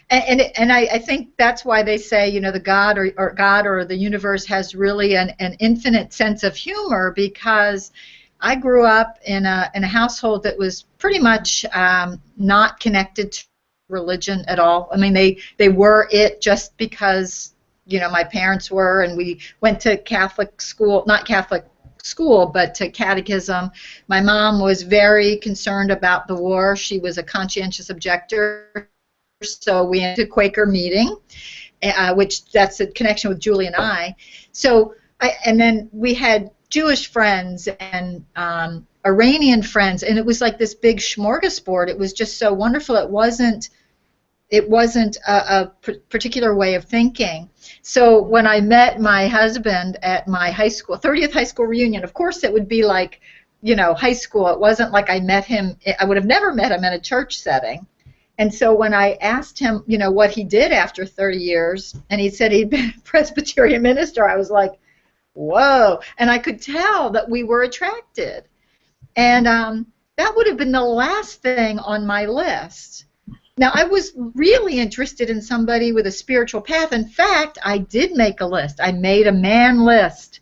I think that's why they say, the God or God or the universe has really an infinite sense of humor, because I grew up in a household that was pretty much not connected to religion at all. I mean, they were it just because, my parents were, and we went to Catholic school, not Catholic school, but to catechism. My mom was very concerned about the war. She was a conscientious objector, so we went to Quaker meeting, which that's a connection with Julie and I. So, and then we had Jewish friends and Iranian friends, and it was like this big smorgasbord. It was just so wonderful. It wasn't a particular way of thinking. So when I met my husband at my high school, 30th high school reunion, of course it would be like, high school. It wasn't like I met him, I would have never met him in a church setting. And so when I asked him, what he did after 30 years, and he said he'd been a Presbyterian minister, I was like, whoa. And I could tell that we were attracted. And that would have been the last thing on my list. Now, I was really interested in somebody with a spiritual path. In fact, I did make a list. I made a man list.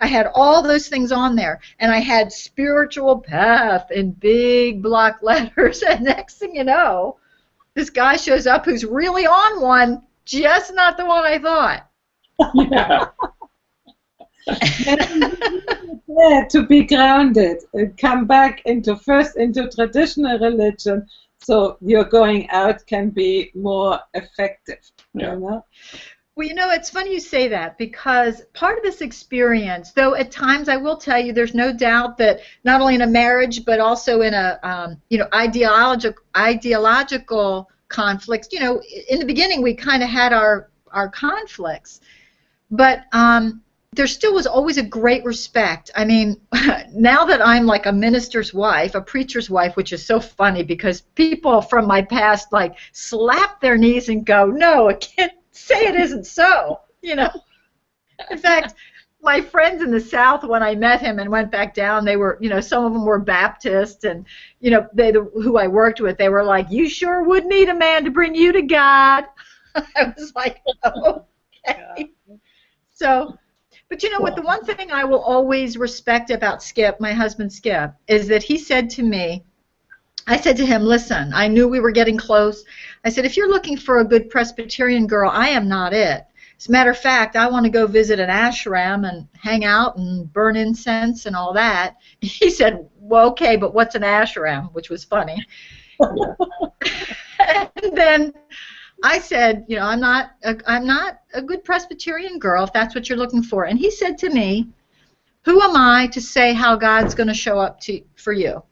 I had all those things on there, and I had spiritual path in big block letters, and next thing you know, this guy shows up who's really on one, just not the one I thought. Yeah. To be grounded and come back into traditional religion. So your going out can be more effective. Well, it's funny you say that, because part of this experience, though at times I will tell you there's no doubt that not only in a marriage but also in a ideological conflicts, in the beginning we kind of had our conflicts, but there still was always a great respect. I mean, now that I'm like a minister's wife, a preacher's wife, which is so funny because people from my past slap their knees and go, no, I can't say it isn't so, In fact, my friends in the South, when I met him and went back down, they were, some of them were Baptist, and, who I worked with, they were like, you sure would need a man to bring you to God. I was like, oh, okay. So... But what, the one thing I will always respect about Skip, my husband Skip, is that he said to me, I said to him, listen, I knew we were getting close. I said, if you're looking for a good Presbyterian girl, I am not it. As a matter of fact, I want to go visit an ashram and hang out and burn incense and all that. He said, well, okay, but what's an ashram? Which was funny. And then I said, I'm not a good Presbyterian girl, if that's what you're looking for. And he said to me, who am I to say how God's going to show up for you?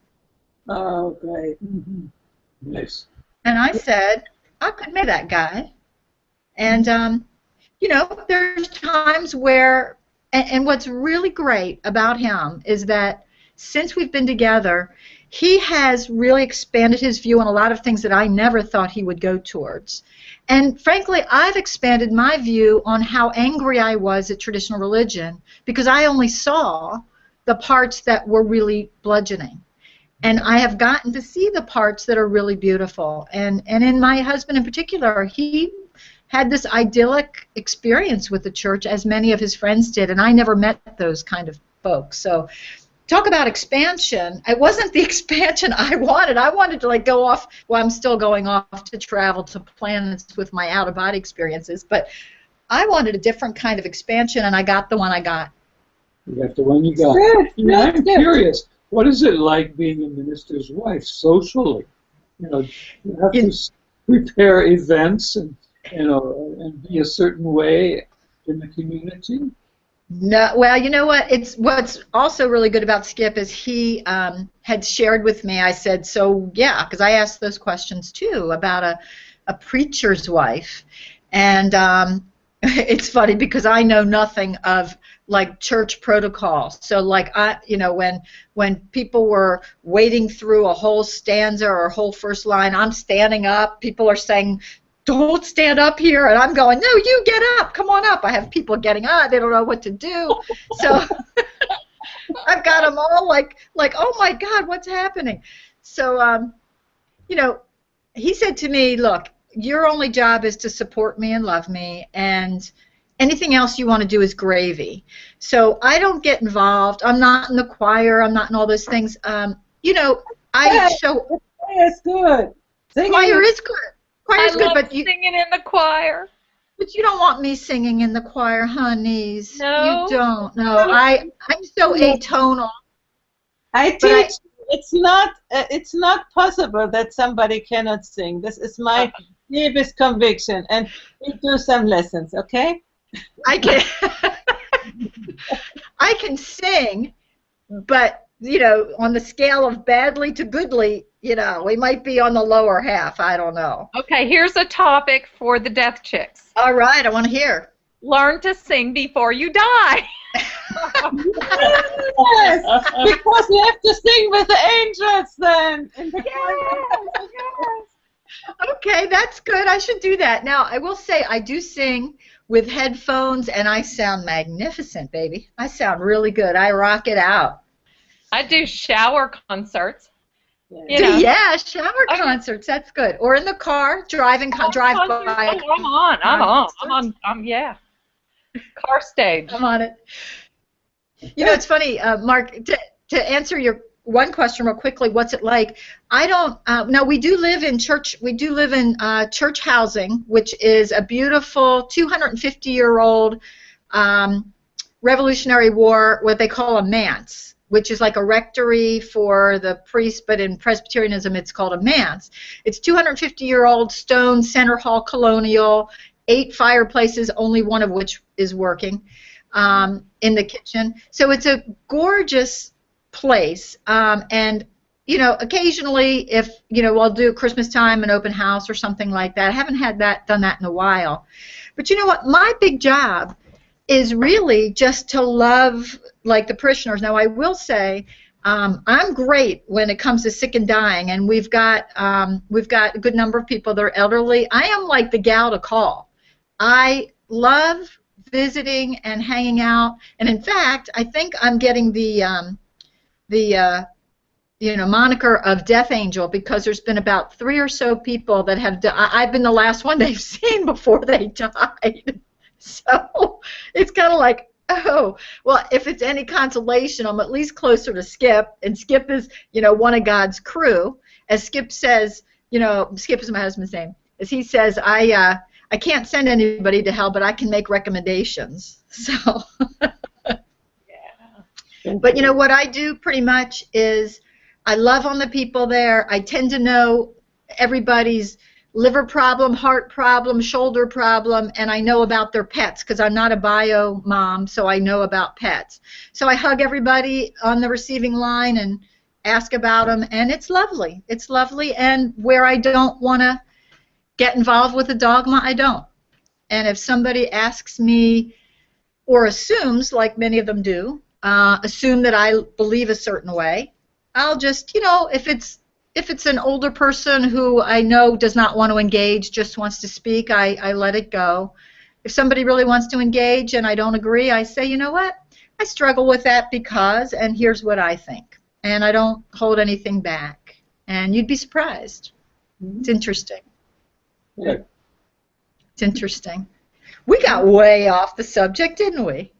Oh, great. Mm-hmm. Nice. And I said, I could marry that guy. And, there's times where, and what's really great about him is that since we've been together, he has really expanded his view on a lot of things that I never thought he would go towards. And frankly, I've expanded my view on how angry I was at traditional religion, because I only saw the parts that were really bludgeoning. And I have gotten to see the parts that are really beautiful. And in my husband in particular, he had this idyllic experience with the church, as many of his friends did, and I never met those kind of folks. So talk about expansion. It wasn't the expansion I wanted. I wanted to like go off, well, I'm still going off to travel to planets with my out-of-body experiences, but I wanted a different kind of expansion, and I got the one I got. You got the one you got. Good. I'm curious. What is it like being a minister's wife socially? You know, you have to prepare events and and be a certain way in the community. No, well, you know what? What's also really good about Skip is he had shared with me. I said, so yeah, because I asked those questions too about a preacher's wife, and it's funny because I know nothing of like church protocol. So like when people were wading through a whole stanza or a whole first line, I'm standing up. People are saying, don't stand up here, and I'm going, no, you get up, come on up. I have people getting up, they don't know what to do. So I've got them all like, oh my God, what's happening? So, he said to me, look, your only job is to support me and love me, and anything else you want to do is gravy. So I don't get involved. I'm not in the choir. I'm not in all those things. I show. Choir is good. Choir is good. Choir's good, but singing in the choir. But you don't want me singing in the choir, honeys. No. You don't. No, I'm so atonal. I teach. It's not possible that somebody cannot sing. This is my deepest conviction, and we do some lessons, okay? I can sing, but on the scale of badly to goodly, we might be on the lower half. I don't know. Okay, here's a topic for the Death Chicks. All right, I want to hear. Learn to sing before you die. Yes, because you have to sing with the angels then. Yes. Okay, that's good. I should do that. Now, I will say I do sing with headphones, and I sound magnificent, baby. I sound really good. I rock it out. I do shower concerts. Yeah, shower concerts. That's good. Or in the car, drive by. I'm on. Yeah. Car stage. I'm on it. It's funny, Mark, to answer your one question real quickly, what's it like? I don't, now we do live in church, church housing, which is a beautiful 250-year-old Revolutionary War, what they call a manse, which is like a rectory for the priests, but in Presbyterianism it's called a manse. It's 250-year-old stone center hall colonial, 8 fireplaces, only one of which is working in the kitchen. So it's a gorgeous place, and occasionally if I'll do Christmas time an open house or something like that. I haven't done that in a while, but you know what, my big job is really just to love like the parishioners. Now I will say I'm great when it comes to sick and dying, and we've got a good number of people that are elderly. I am like the gal to call. I love visiting and hanging out, and in fact I think I'm getting the moniker of Death Angel, because there's been about 3 or so people that have I've been the last one they've seen before they died. So it's kind of like, oh, well, if it's any consolation, I'm at least closer to Skip, and Skip is, one of God's crew. As Skip says, Skip is my husband's name. As he says, I can't send anybody to hell, but I can make recommendations. So, yeah. But what I do pretty much is I love on the people there. I tend to know everybody's liver problem, heart problem, shoulder problem, and I know about their pets because I'm not a bio mom, so I know about pets. So I hug everybody on the receiving line and ask about them, and it's lovely. It's lovely, and where I don't want to get involved with a dogma, I don't. And if somebody asks me or assumes, like many of them do, assume that I believe a certain way, I'll just, if it's an older person who I know does not want to engage, just wants to speak, I let it go. If somebody really wants to engage and I don't agree, I say, you know what, I struggle with that because, and here's what I think. And I don't hold anything back. And you'd be surprised. It's interesting. Good. It's interesting. We got way off the subject, didn't we?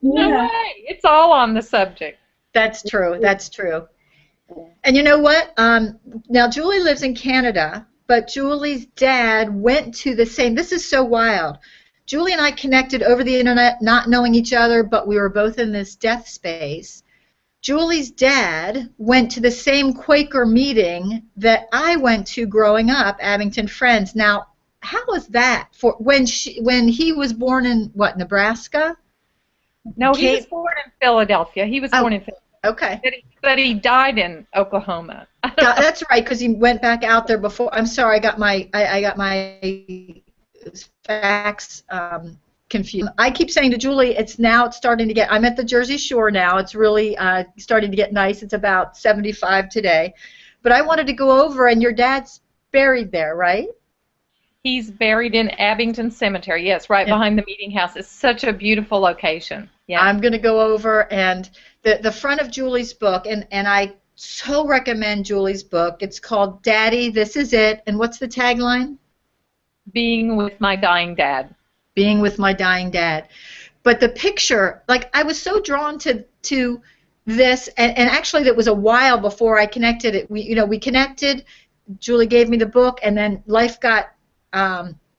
No Yeah. way. It's all on the subject. That's true. That's true. And you know what? Now, Julie lives in Canada, but Julie's dad went to the same. This is so wild. Julie and I connected over the internet, not knowing each other, but we were both in this death space. Julie's dad went to the same Quaker meeting that I went to growing up, Abington Friends. Now, how was that for when he was born in what, Nebraska? No, he was born in Philadelphia. He was born in Philadelphia. Okay. But he died in Oklahoma. That's right, because he went back out there before. I'm sorry, I got my facts confused. I keep saying to Julie, it's starting to get. I'm at the Jersey Shore now. It's really starting to get nice. It's about 75 today, but I wanted to go over, and your dad's buried there, right? He's buried in Abington Cemetery. Yes, right behind the meeting house. It's such a beautiful location. Yeah. I'm going to go over, and the front of Julie's book, and I so recommend Julie's book. It's called Daddy, This Is It. And what's the tagline? Being with my dying dad. Being with my dying dad. But the picture, like, I was so drawn to this, and actually that was a while before I connected it. We connected, Julie gave me the book, and then life got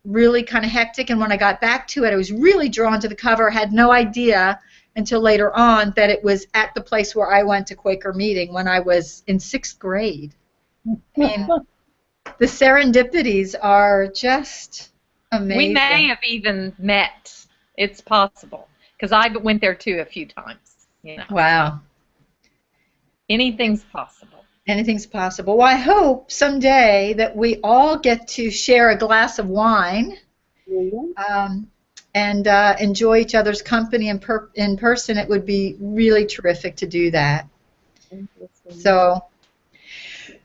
really kind of hectic, and when I got back to it, I was really drawn to the cover. I had no idea until later on that it was at the place where I went to Quaker meeting when I was in 6th grade. I mean, the serendipities are just amazing. We may have even met. It's possible, because I went there too a few times. You know. Wow. Anything's possible. Anything's possible. Well, I hope someday that we all get to share a glass of wine and enjoy each other's company in person. It would be really terrific to do that. So,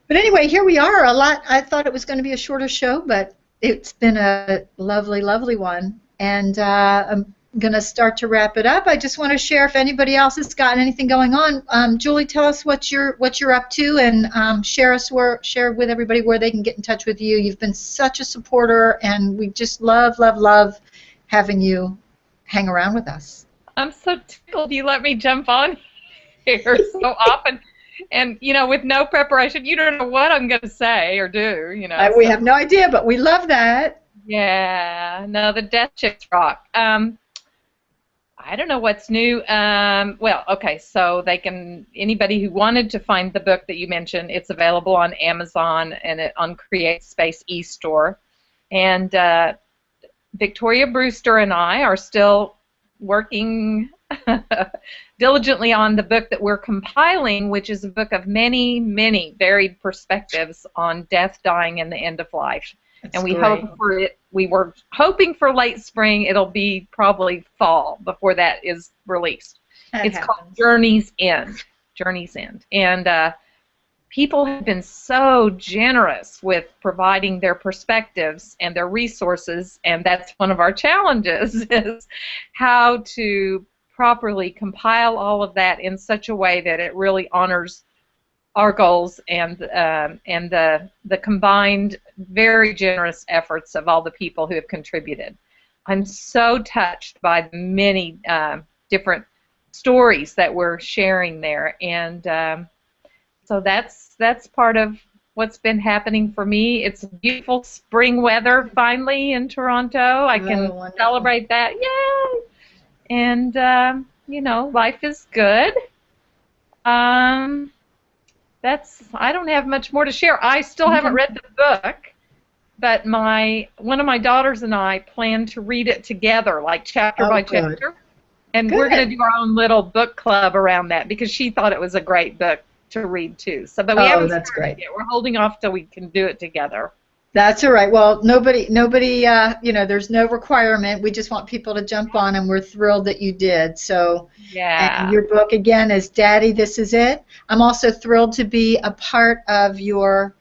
but anyway, here we are. I thought it was going to be a shorter show, but it's been a lovely, lovely one. And I'm going to start to wrap it up. I just want to share if anybody else has got anything going on. Julie, tell us what you're up to, and share with everybody where they can get in touch with you. You've been such a supporter, and we just love, love, love having you hang around with us. I'm so tickled you let me jump on here so often. And, with no preparation, you don't know what I'm going to say or do, We have no idea, but we love that. Yeah. No, the Death Chicks rock. I don't know what's new. Well, okay, so anybody who wanted to find the book that you mentioned, it's available on Amazon and on Create Space eStore. And Victoria Brewster and I are still working diligently on the book that we're compiling, which is a book of many, many varied perspectives on death, dying, and the end of life. That's and we great. Hope for it. We were hoping for late spring. It'll be probably fall before that is released. It's called Journey's End. Journey's End. And people have been so generous with providing their perspectives and their resources, and that's one of our challenges, is how to properly compile all of that in such a way that it really honors our goals and the combined very generous efforts of all the people who have contributed. I'm so touched by the many different stories that we're sharing there, and so that's part of what's been happening for me. It's beautiful spring weather finally in Toronto. I can celebrate that. Yay! And life is good. I don't have much more to share. I still haven't read the book, but one of my daughters and I plan to read it together, like chapter by chapter. And we're going to do our own little book club around that, because she thought it was a great book to read too. So, but we haven't started yet. We're holding off till we can do it together. That's all right. Well, nobody, there's no requirement. We just want people to jump on, and we're thrilled that you did. So, yeah. And your book again is Daddy, This Is It. I'm also thrilled to be a part of your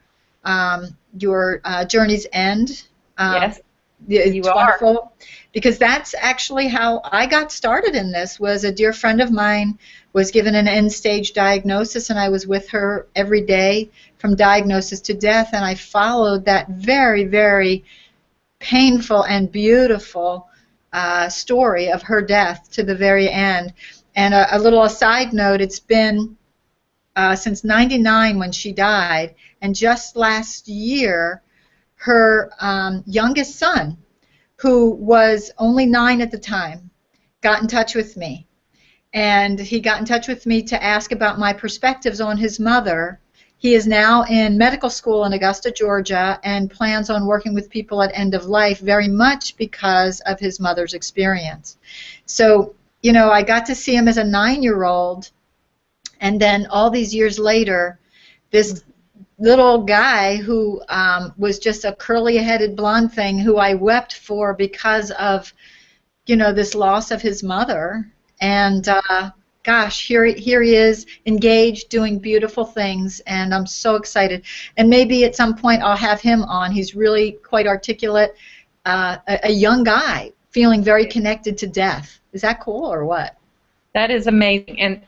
Journey's End. Yes. It's wonderful, because that's actually how I got started in this. Was a dear friend of mine was given an end-stage diagnosis, and I was with her every day from diagnosis to death, and I followed that very, very painful and beautiful story of her death to the very end. And a little aside note, it's been since '99 when she died, and just last year, her youngest son, who was only 9 at the time, got in touch with me. And he got in touch with me to ask about my perspectives on his mother. He is now in medical school in Augusta, Georgia, and plans on working with people at end of life, very much because of his mother's experience. So, you know, I got to see him as a 9-year-old, and then all these years later, this little guy who was just a curly-headed blonde thing who I wept for because of, you know, this loss of his mother. And gosh, here he is, engaged, doing beautiful things, and I'm so excited. And maybe at some point I'll have him on. He's really quite articulate, a young guy feeling very connected to death. Is that cool or what? That is amazing. And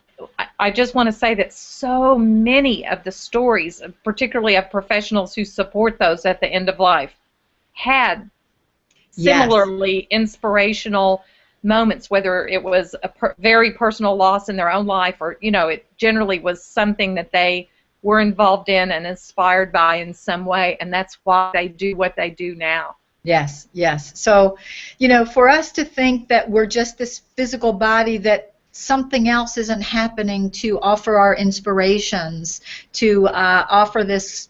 I just want to say that so many of the stories, particularly of professionals who support those at the end of life, had similarly inspirational moments, whether it was a very personal loss in their own life, or, you know, it generally was something that they were involved in and inspired by in some way, and that's why they do what they do now. Yes, yes. So, you know, for us to think that we're just this physical body, that something else isn't happening to offer our inspirations, to offer this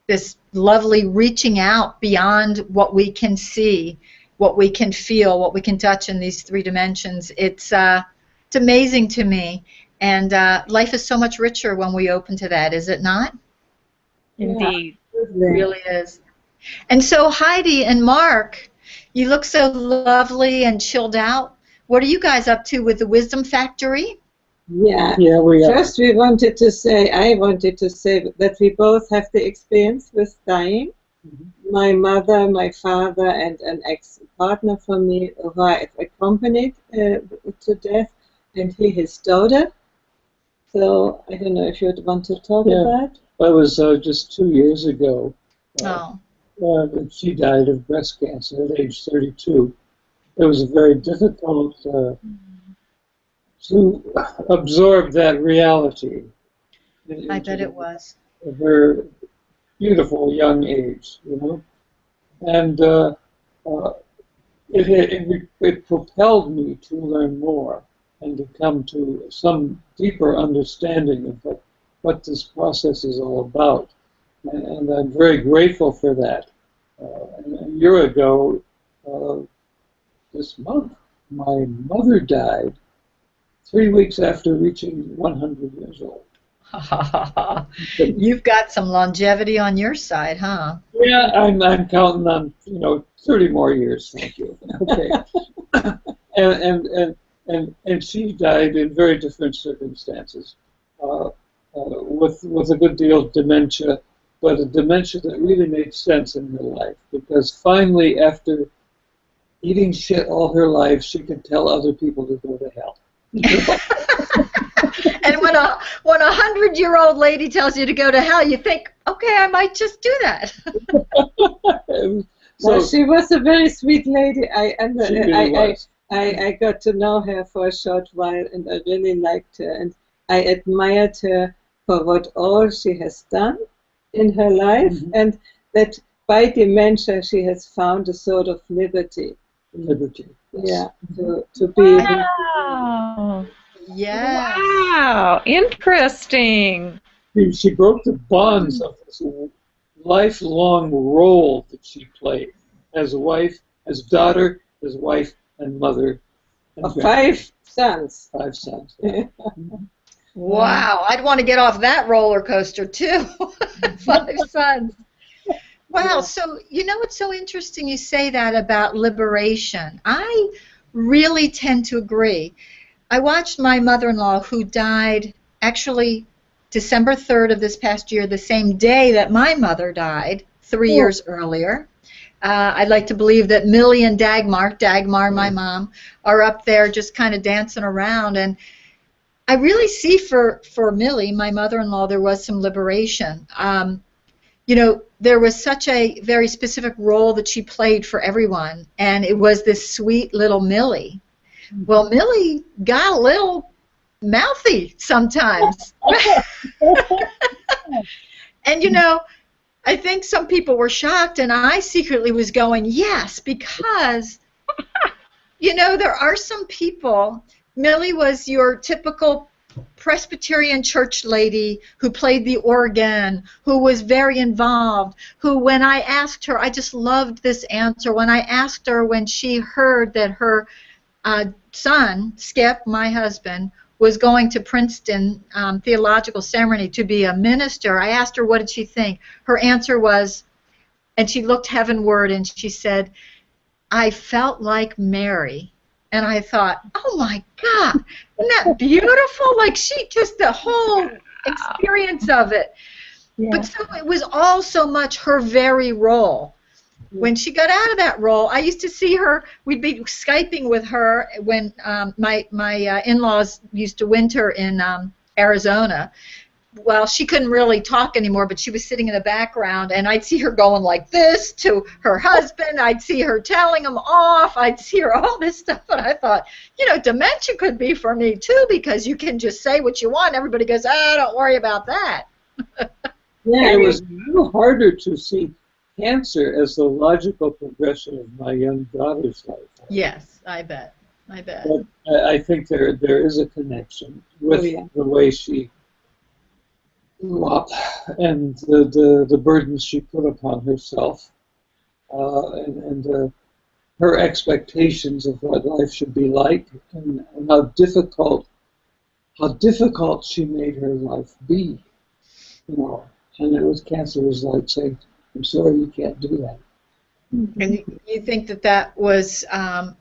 this lovely reaching out beyond what we can see, what we can feel, what we can touch in these 3 dimensions. It's amazing to me, and life is so much richer when we open to that, is it not? Indeed. Yeah, it really is. And so Heidi and Mark, you look so lovely and chilled out. What are you guys up to with the Wisdom Factory? Yeah, we are. First I wanted to say that we both have the experience with dying. Mm-hmm. My mother, my father, and an ex-partner for me who I accompanied to death, and he his daughter. So I don't know if you would want to talk about. That was just 2 years ago. Oh. She died of breast cancer at age 32. It was very difficult to absorb that reality. I bet it was. At her beautiful young age, you know, and it propelled me to learn more and to come to some deeper understanding of what this process is all about. And I'm very grateful for that. A year ago, this month, my mother died 3 weeks after reaching 100 years old. You've got some longevity on your side, huh? Yeah, I'm counting on 30 more years. Thank you. Okay. and she died in very different circumstances, with a good deal of dementia, but a dementia that really made sense in her life, because finally, after eating shit all her life, she could tell other people to go to hell. And when a 100-year-old lady tells you to go to hell, you think, okay, I might just do that. So she was a very sweet lady. I got to know her for a short while, and I really liked her, and I admired her for what all she has done in her life, and that by dementia she has found a sort of liberty. Yeah, to be. Wow. Yes. Wow. Interesting. She broke the bonds of this lifelong role that she played as a wife, as daughter, as wife, and mother. And 5 sons. 5 sons. Wow, I'd want to get off that roller coaster too. 5 sons. Wow, so you know what's so interesting you say that about liberation. I really tend to agree. I watched my mother-in-law, who died actually December 3rd of this past year, the same day that my mother died, 3 years earlier. I'd like to believe that Millie and Dagmar, my mom, are up there just kind of dancing around. And I really see for Millie, my mother-in-law, there was some liberation. You know, there was such a very specific role that she played for everyone, and it was this sweet little Millie. Well, Millie got a little mouthy sometimes. And, you know, I think some people were shocked, and I secretly was going, yes, because, you know, there are some people. Millie was your typical Presbyterian church lady who played the organ, who was very involved, who, when I asked her, I just loved this answer, when I asked her when she heard that her son, Skip, my husband, was going to Princeton Theological Seminary to be a minister, I asked her what did she think. Her answer was, and she looked heavenward and she said, I felt like Mary. And I thought, oh my God, isn't that beautiful? Like she just, the whole experience of it. Yeah. But so it was all so much her very role. When she got out of that role, I used to see her, we'd be Skyping with her when my in-laws used to winter in Arizona. Well, she couldn't really talk anymore, but she was sitting in the background, and I'd see her going like this to her husband. I'd see her telling him off. I'd see her all this stuff, and I thought, you know, dementia could be for me too, because you can just say what you want. Everybody goes, don't worry about that. Yeah, it was a little harder to see cancer as the logical progression of my young daughter's life. Yes, I bet. But I think there is a connection with the way she grew up and the burdens she put upon herself and her expectations of what life should be like and how difficult she made her life be. You know, and it was cancer was like saying, I'm sorry, you can't do that. And you think that was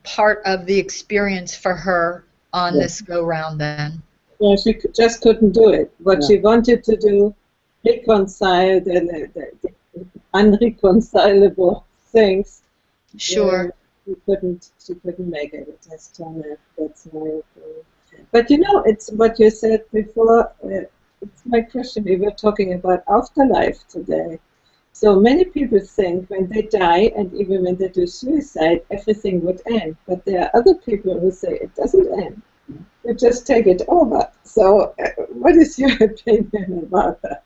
part of the experience for her on this go-round then? Yeah, she just couldn't do it. What she wanted to do, reconcile the unreconcilable things. Sure. She couldn't make it. That's my opinion. But you know, it's what you said before. It's my question. We were talking about afterlife today. So many people think when they die and even when they do suicide, everything would end. But there are other people who say it doesn't end. You just take it over. So what is your opinion about that?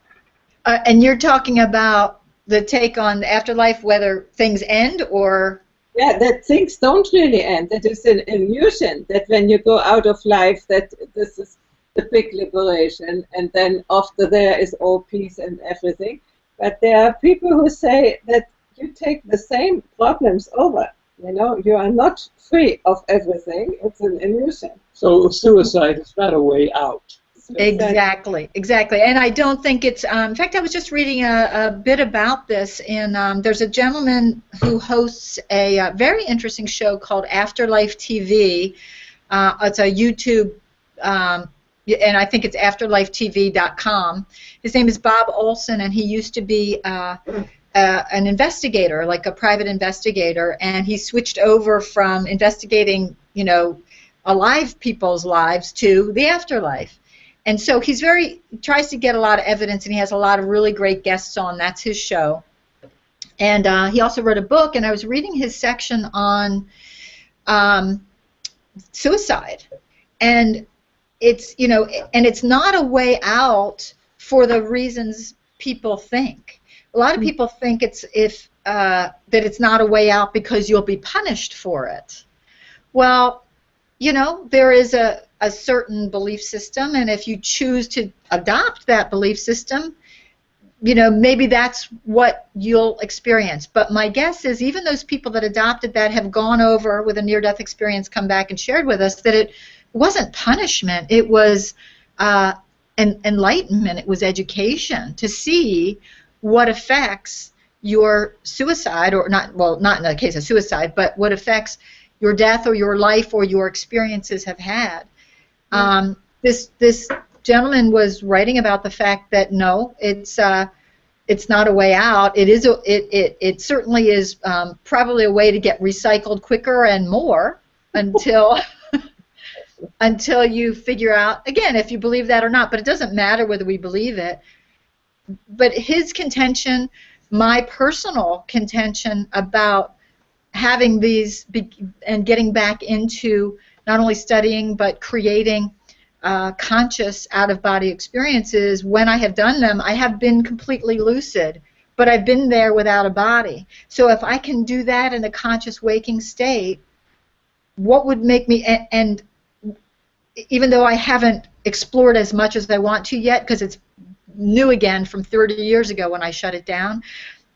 And you're talking about the take on the afterlife, whether things end or... Yeah, that things don't really end. That is an illusion that when you go out of life, that this is the big liberation, and then after there is all peace and everything. But there are people who say that you take the same problems over. You know, you are not free of everything. It's an illusion. So suicide is not a way out. Exactly. And I don't think it's, in fact, I was just reading a bit about this, and there's a gentleman who hosts a very interesting show called Afterlife TV. It's a YouTube, and I think it's afterlifetv.com. His name is Bob Olson, and he used to be an investigator, like a private investigator, and he switched over from investigating, you know, alive people's lives to the afterlife. And so he tries to get a lot of evidence, and he has a lot of really great guests on. That's his show. And he also wrote a book, and I was reading his section on suicide. And it's, you know, and it's not a way out for the reasons people think. A lot of people think that it's not a way out because you'll be punished for it. Well, you know, there is a certain belief system, and if you choose to adopt that belief system, you know, maybe that's what you'll experience. But my guess is even those people that adopted that have gone over with a near-death experience, come back and shared with us that it wasn't punishment, it was enlightenment, it was education to see what affects your suicide, or not, well, not in the case of suicide, but what affects your death or your life or your experiences have had. This gentleman was writing about the fact that no, it's it's not a way out. It certainly is probably a way to get recycled quicker and more until until you figure out, again, if you believe that or not. But it doesn't matter whether we believe it. But his contention, my personal contention about having these and getting back into not only studying but creating conscious out-of-body experiences, when I have done them, I have been completely lucid, but I've been there without a body. So if I can do that in a conscious waking state, what would make me, and even though I haven't explored as much as I want to yet, because it's new again from 30 years ago when I shut it down,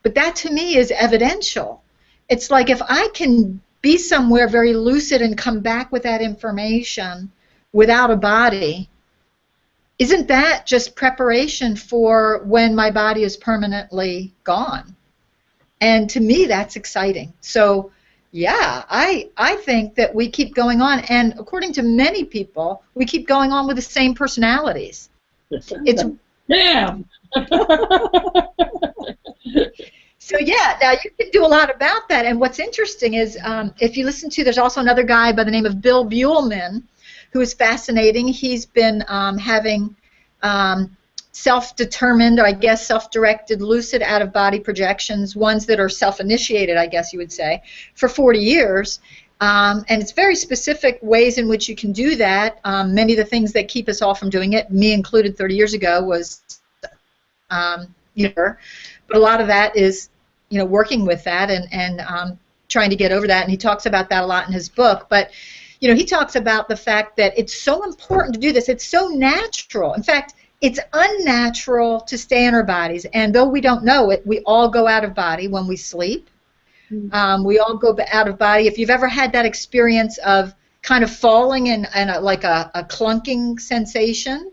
but that to me is evidential. It's like if I can be somewhere very lucid and come back with that information without a body, isn't that just preparation for when my body is permanently gone? And to me, that's exciting. So, yeah, I think that we keep going on, and according to many people, we keep going on with the same personalities. It's damn. So yeah, now you can do a lot about that. And what's interesting is, if you listen to, there's also another guy by the name of Bill Buellman, who is fascinating. He's been having self-determined, or I guess self-directed, lucid out-of-body projections, ones that are self-initiated, I guess you would say, for 40 years. And it's very specific ways in which you can do that. Many of the things that keep us all from doing it, me included 30 years ago, was, but a lot of that is, working with that and trying to get over that. And he talks about that a lot in his book. But, he talks about the fact that it's so important to do this. It's so natural. In fact, it's unnatural to stay in our bodies. And though we don't know it, we all go out of body when we sleep. We all go out of body. If you've ever had that experience of kind of falling and like a clunking sensation,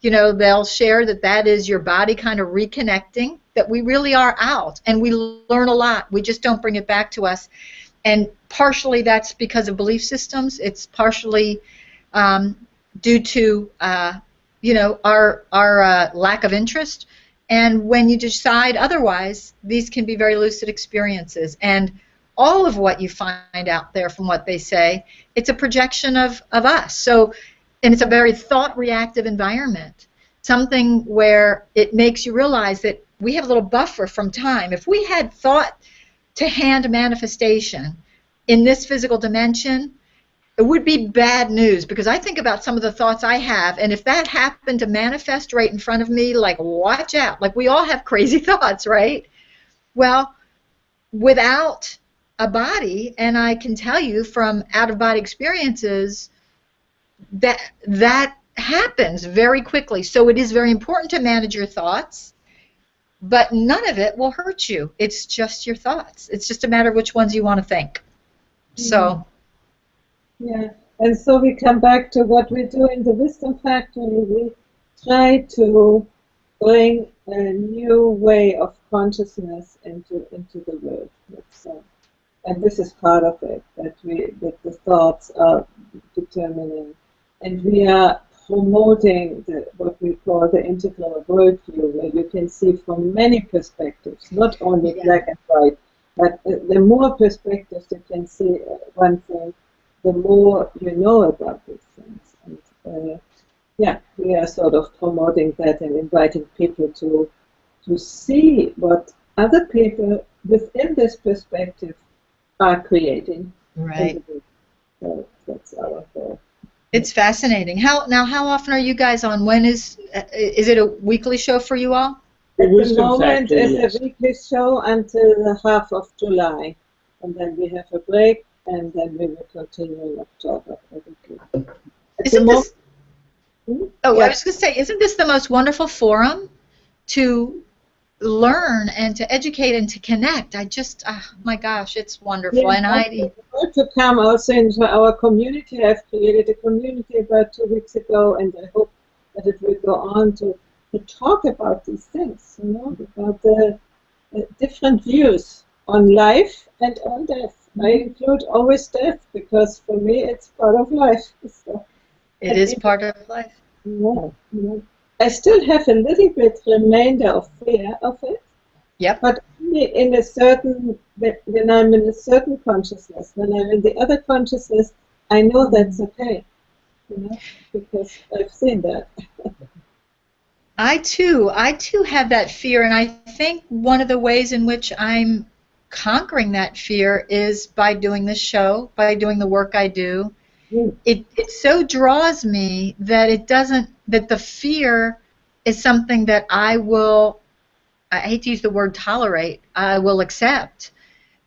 they'll share that is your body kind of reconnecting, that we really are out, and we learn a lot. We just don't bring it back to us. And partially that's because of belief systems. It's partially due to our lack of interest. And when you decide otherwise, these can be very lucid experiences. And all of what you find out there from what they say, it's a projection of us. So, and it's a very thought-reactive environment, something where it makes you realize that we have a little buffer from time. If we had thought-to-hand manifestation in this physical dimension, it would be bad news, because I think about some of the thoughts I have, and if that happened to manifest right in front of me, like, watch out. Like, we all have crazy thoughts, right? Well, without a body, and I can tell you from out-of-body experiences that happens very quickly. So it is very important to manage your thoughts, but none of it will hurt you. It's just your thoughts. It's just a matter of which ones you want to think. So... yeah, and so we come back to what we do in the Wisdom Factory. We try to bring a new way of consciousness into the world. And this is part of it, that the thoughts are determining, and we are promoting what we call the integral worldview, where you can see from many perspectives, not only black and white, but the more perspectives you can see one thing, the more you know about these things. And we are sort of promoting that and inviting people to see what other people within this perspective are creating. Right. So that's our goal. It's fascinating. How often are you guys on? When is it a weekly show for you all? At the moment, it's a weekly show until the half of July, and then we have a break. And then we will continue in October. Isn't this? I was going to say, isn't this the most wonderful forum to learn and to educate and to connect? My gosh, it's wonderful. Yeah, and I want to come also into our community. I've created a community about 2 weeks ago, and I hope that it will go on to talk about these things, about the different views on life and on death. I include always death, because for me it's part of life. So, it is part of life. Yeah. I still have a little bit remainder of fear of it, Yep. But only in a certain, when I'm in a certain consciousness, when I'm in the other consciousness, I know that's okay, you know, because I've seen that. I too have that fear, and I think one of the ways in which I'm conquering that fear is by doing this show, by doing the work I do. Mm. It so draws me that that the fear is something that I hate to use the word tolerate, I will accept,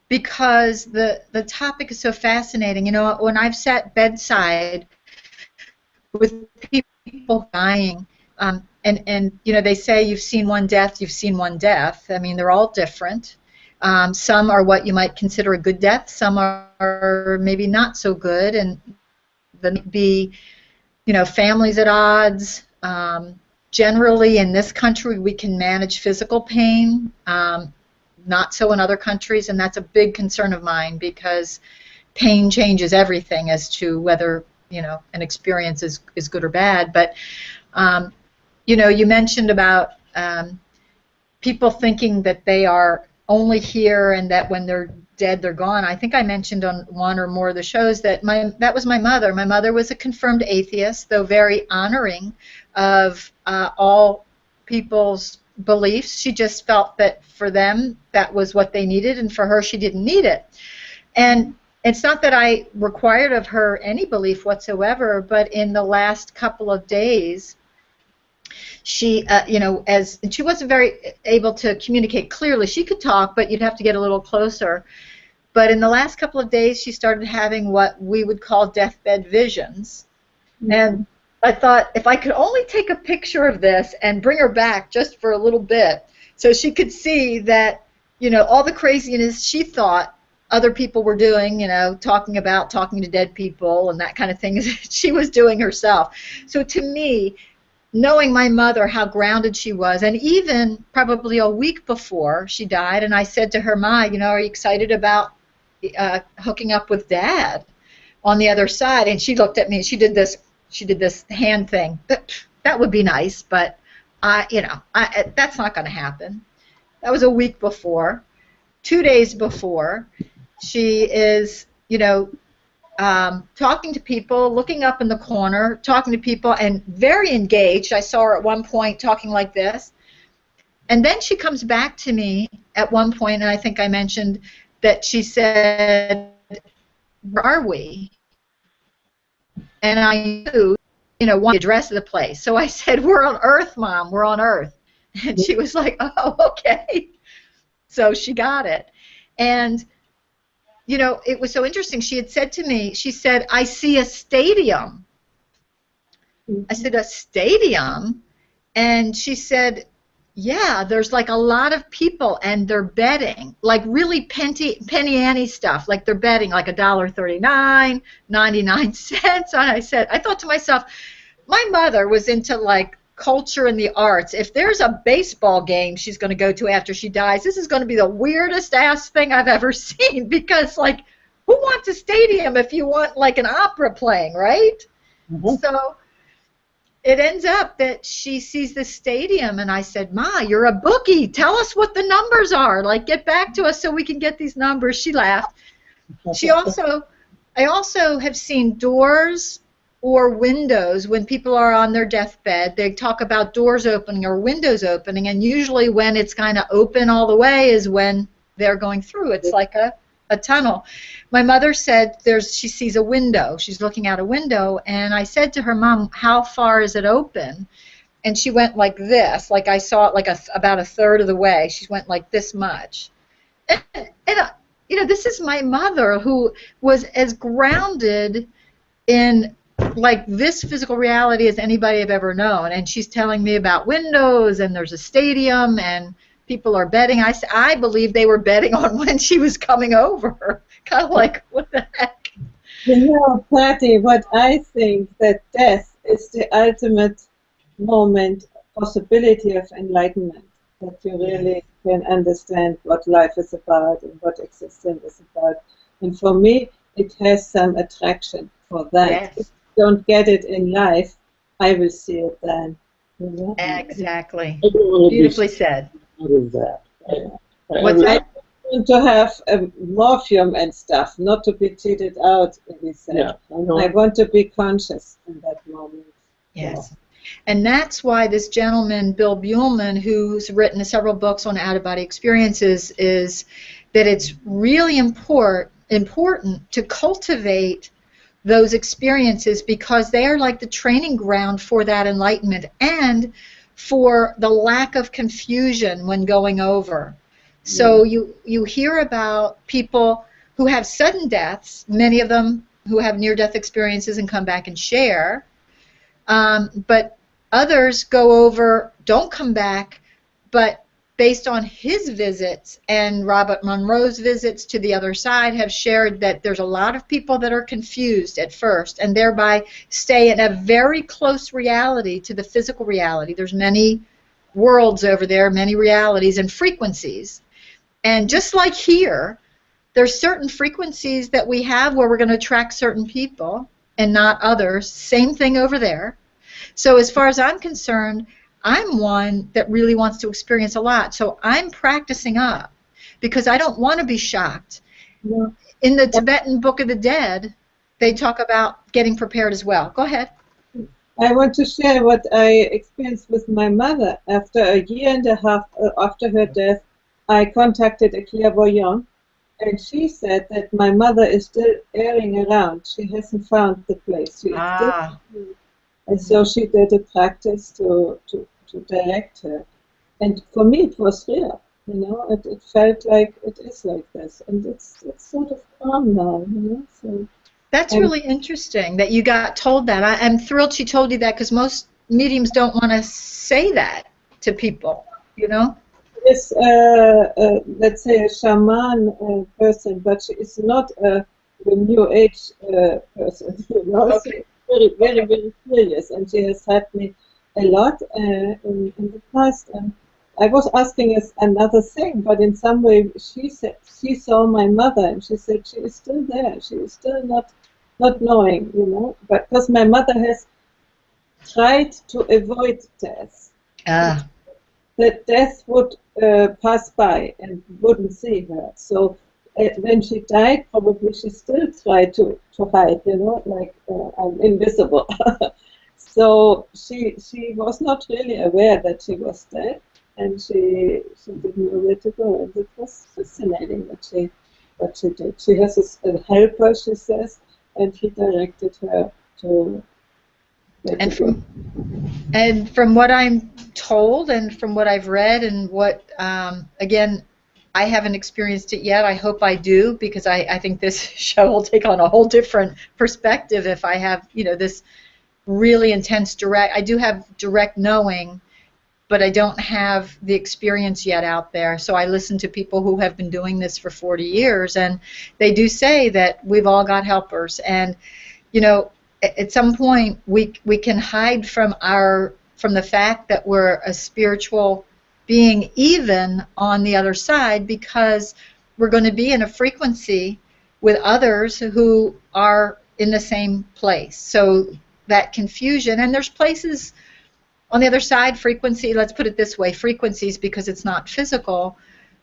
because the topic is so fascinating. You know, when I've sat bedside with people dying, and you know, they say you've seen one death, you've seen one death. I mean, they're all different. Some are what you might consider a good death. Some are maybe not so good, and there may be, you know, families at odds. Generally, in this country, we can manage physical pain. Not so in other countries, and that's a big concern of mine, because pain changes everything as to whether, you know, an experience is good or bad. But you know, you mentioned about people thinking that they are only here and that when they're dead they're gone. I think I mentioned on one or more of the shows that that was my mother. My mother was a confirmed atheist, though very honoring of all people's beliefs. She just felt that for them that was what they needed, and for her she didn't need it. And it's not that I required of her any belief whatsoever, but in the last couple of days, she, you know, she wasn't very able to communicate clearly. She could talk, but you'd have to get a little closer. But in the last couple of days, she started having what we would call deathbed visions. Mm-hmm. And I thought, if I could only take a picture of this and bring her back just for a little bit, so she could see that, you know, all the craziness she thought other people were doing, you know, talking to dead people and that kind of thing, she was doing herself. So to me, knowing my mother, how grounded she was, and even probably a week before she died, and I said to her, Ma, you know, are you excited about hooking up with Dad on the other side? And she looked at me and she did this hand thing. That would be nice, but you know, that's not going to happen. That was a week before. 2 days before, she is, you know, talking to people, looking up in the corner, talking to people, and very engaged. I saw her at one point talking like this. And then she comes back to me at one point, and I think I mentioned that she said, where are we? And I knew, you know, the address of the place. So I said, we're on Earth, Mom, we're on Earth. And she was like, oh, okay. So she got it. And you know, it was so interesting. She had said to me, she said, I see a stadium. I said, a stadium? And she said, yeah, there's like a lot of people and they're betting, like really penny ante stuff, like they're betting like $1.39, 99 cents. And I thought to myself, my mother was into like culture and the arts. If there's a baseball game she's going to go to after she dies, this is going to be the weirdest ass thing I've ever seen, because like, who wants a stadium if you want like an opera playing, right? Mm-hmm. So it ends up that she sees the stadium, and I said, Ma, you're a bookie, tell us what the numbers are, like get back to us so we can get these numbers. She laughed. I also have seen doors or windows. When people are on their deathbed, they talk about doors opening or windows opening, and usually when it's kind of open all the way is when they're going through. It's like a tunnel. My mother said she sees a window. She's looking out a window, and I said to her, Mom, how far is it open? And she went like this, like I saw it like about a third of the way. She went like this much. And you know, this is my mother, who was as grounded in like this physical reality as anybody I've ever known, and she's telling me about windows and there's a stadium and people are betting. I believe they were betting on when she was coming over. Kind of like, what the heck? You know, Patty, what I think that death is the ultimate moment, possibility of enlightenment, that you really can understand what life is about and what existence is about. And for me, it has some attraction for that. Yes. If you don't get it in life, I will see it then. You know? Exactly. Beautifully said. Out of that. What's that? I want to have morphium and stuff, not to be cheated out, he said. Yeah, I want to be conscious in that moment. Yes. So. And that's why this gentleman, Bill Buhlman, who's written several books on out-of-body experiences, is that it's really important to cultivate those experiences, because they are like the training ground for that enlightenment and for the lack of confusion when going over. So you hear about people who have sudden deaths, many of them who have near-death experiences and come back and share, but others go over, don't come back, but based on his visits and Robert Monroe's visits to the other side have shared that there's a lot of people that are confused at first and thereby stay in a very close reality to the physical reality. There's many worlds over there, many realities and frequencies. And just like here, there's certain frequencies that we have where we're going to attract certain people and not others. Same thing over there. So as far as I'm concerned, I'm one that really wants to experience a lot. So I'm practicing up because I don't want to be shocked. Yeah. In the Tibetan Book of the Dead, they talk about getting prepared as well. Go ahead. I want to share what I experienced with my mother. After a year and a half after her death, I contacted a clairvoyant, and she said that my mother is still airing around. She hasn't found the place. She is still, and so she did a practice to direct her. And for me, it was real. You know, it felt like it is like this, and it's sort of calm now. You know, so. That's really interesting that you got told that. I'm thrilled she told you that, because most mediums don't want to say that to people, you know? Is, let's say, a shaman person, but she is not a New Age person, you know? Okay. So very, very serious, and she has helped me a lot in the past. And I was asking us another thing, but in some way she said she saw my mother, and she said she is still there. She is still not knowing, you know, but because my mother has tried to avoid death. That death would pass by and wouldn't see her. So when she died, probably she still tried to hide, you know, like I'm invisible. So she was not really aware that she was dead, and she didn't know where to go. And it was fascinating what she did. She has a helper, she says, and he directed her to. And from what I'm told, and from what I've read, and what again, I haven't experienced it yet. I hope I do, because I think this show will take on a whole different perspective if I have, you know, this really intense direct. I do have direct knowing, but I don't have the experience yet out there. So I listen to people who have been doing this for 40 years, and they do say that we've all got helpers. And, you know, at some point we can hide from the fact that we're a spiritual being even on the other side, because we're going to be in a frequency with others who are in the same place. So that confusion, and there's places on the other side, frequency, let's put it this way, frequencies, because it's not physical,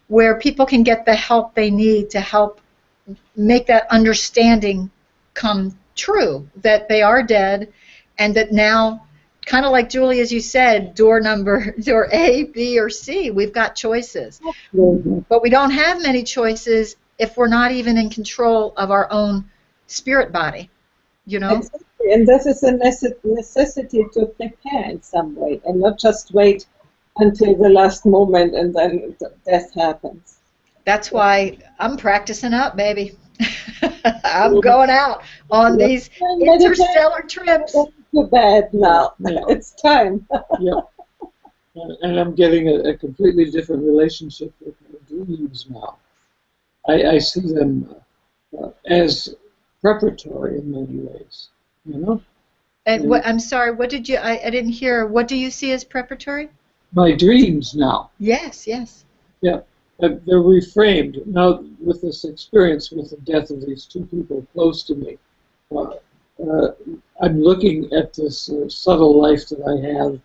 where people can get the help they need to help make that understanding come true, that they are dead, and that now, kind of like Julie, as you said, door A, B, or C, we've got choices. But we don't have many choices if we're not even in control of our own spirit body, you know? Exactly. And this is a necessity to prepare in some way, and not just wait until the last moment and then death happens. That's why I'm practicing up, baby. I'm going out on these interstellar trips. Too bad now. Yeah. It's time. Yeah. And I'm getting a completely different relationship with my dreams now. I see them as preparatory in many ways, you know? And what, I'm sorry, what did you, I didn't hear, what do you see as preparatory? My dreams now. Yes, yes. Yeah. They're reframed. Now, with this experience with the death of these two people close to me, I'm looking at this subtle life that I have,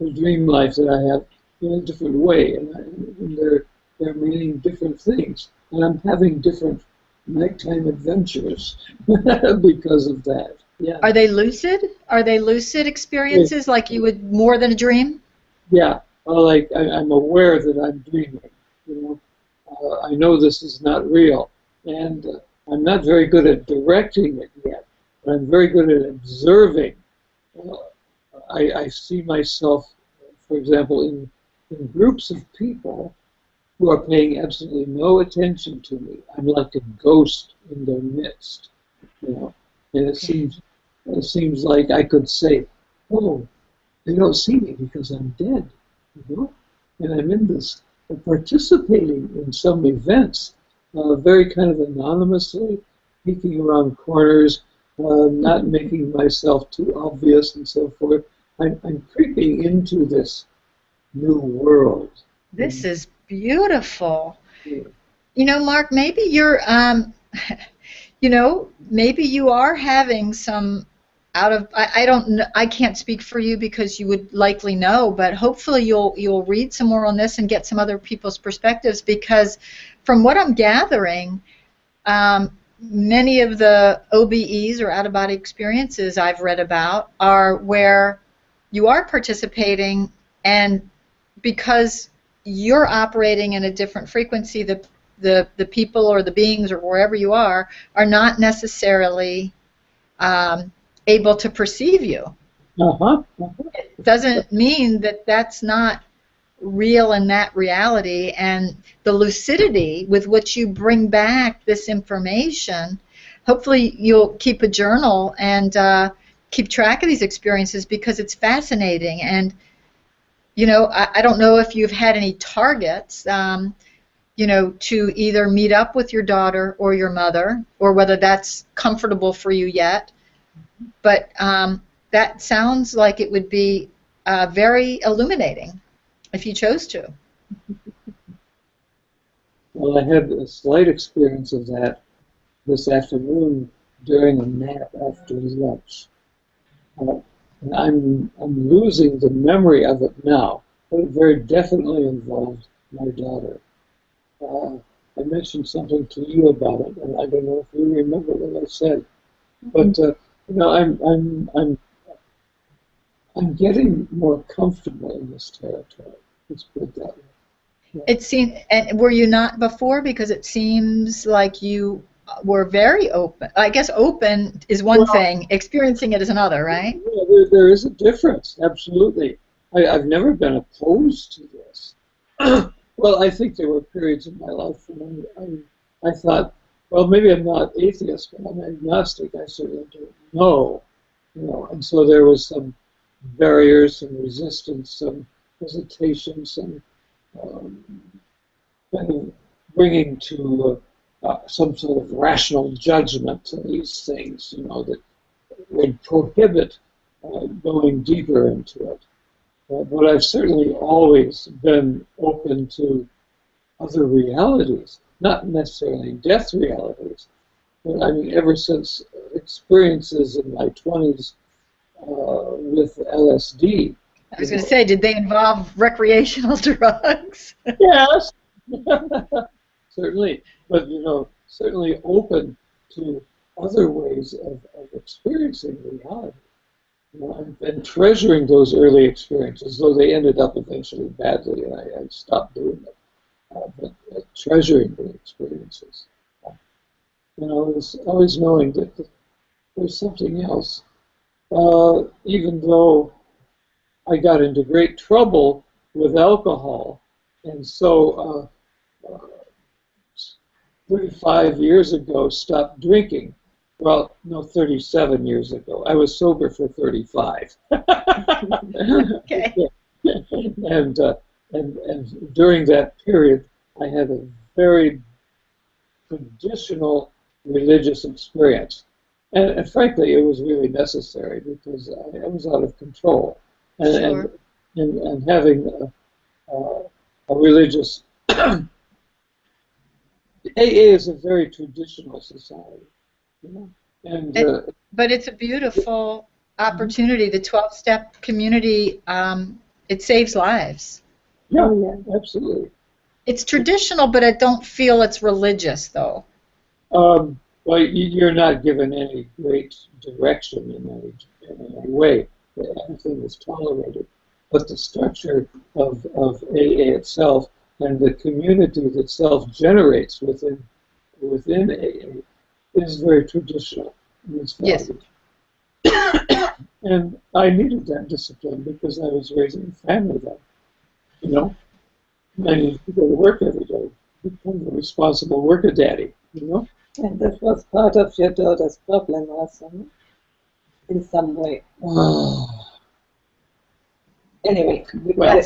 the dream life that I have, in a different way. And they're meaning different things. And I'm having different nighttime adventures because of that. Yeah. Are they lucid? Are they lucid experiences, like you would more than a dream? Yeah. Well, like I'm aware that I'm dreaming. You know, I know this is not real, and I'm not very good at directing it yet. But I'm very good at observing. I see myself, for example, in groups of people who are paying absolutely no attention to me. I'm like a ghost in their midst, you know. And it seems like I could say, "Oh, they don't see me because I'm dead," you know. And I'm in this, participating in some events, very kind of anonymously, peeking around corners, not making myself too obvious and so forth. I'm creeping into this new world. This is beautiful. Yeah. You know, Mark, maybe you're, you know, maybe you are having some I don't know, I can't speak for you because you would likely know, but hopefully you'll read some more on this and get some other people's perspectives, because from what I'm gathering, many of the OBEs, or out-of-body experiences I've read about, are where you are participating, and because you're operating in a different frequency, the people or the beings or wherever you are not necessarily able to perceive you. It doesn't mean that that's not real in that reality, and the lucidity with which you bring back this information, hopefully you'll keep a journal and keep track of these experiences, because it's fascinating. And you know, I don't know if you've had any targets, you know, to either meet up with your daughter or your mother, or whether that's comfortable for you yet. But that sounds like it would be very illuminating if you chose to. Well, I had a slight experience of that this afternoon during a nap after lunch. And I'm losing the memory of it now, but it very definitely involved my daughter. I mentioned something to you about it, and I don't know if you remember what I said, but you know, I'm getting more comfortable in this territory. Let's put it that way. Yeah. It seemed, and were you not before? Because it seems like you were very open. I guess open is one thing, experiencing it is another, right? Yeah, there is a difference, absolutely. I've never been opposed to this. Well, I think there were periods in my life when I thought, well, maybe I'm not atheist, but I'm agnostic. I certainly don't know, you know. And so there was some barriers, some resistance, some hesitation, some kind of bringing to some sort of rational judgment to these things, you know, that would prohibit going deeper into it. But I've certainly always been open to other realities, not necessarily death realities, but I mean, ever since experiences in my 20s with LSD. I was going to say, did they involve recreational drugs? Yes, certainly, but you know, certainly open to other ways of experiencing reality. You know, and treasuring those early experiences, though they ended up eventually badly, and I stopped doing it. But treasuring the experiences. You know, it's always knowing that there's something else. Even though I got into great trouble with alcohol, and so 35 years ago stopped drinking. Well, no, 37 years ago. I was sober for 35. Okay. And during that period, I had a very traditional religious experience. And frankly, it was really necessary because I was out of control. And, Sure. and having a religious... AA is a very traditional society. You know? And, but it's a beautiful opportunity. The 12-step community, it saves lives. yeah, absolutely. It's traditional, but I don't feel it's religious, though. Well, you're not given any great direction in any way. Everything is tolerated. But the structure of AA itself and the community that self-generates within AA is very traditional in its values. Yes. And I needed that discipline because I was raising a family then. You know? I needed to go to work every day, become a responsible work-a-daddy, you know? And that was part of your daughter's problem also, no? In some way. Anyway. Well, That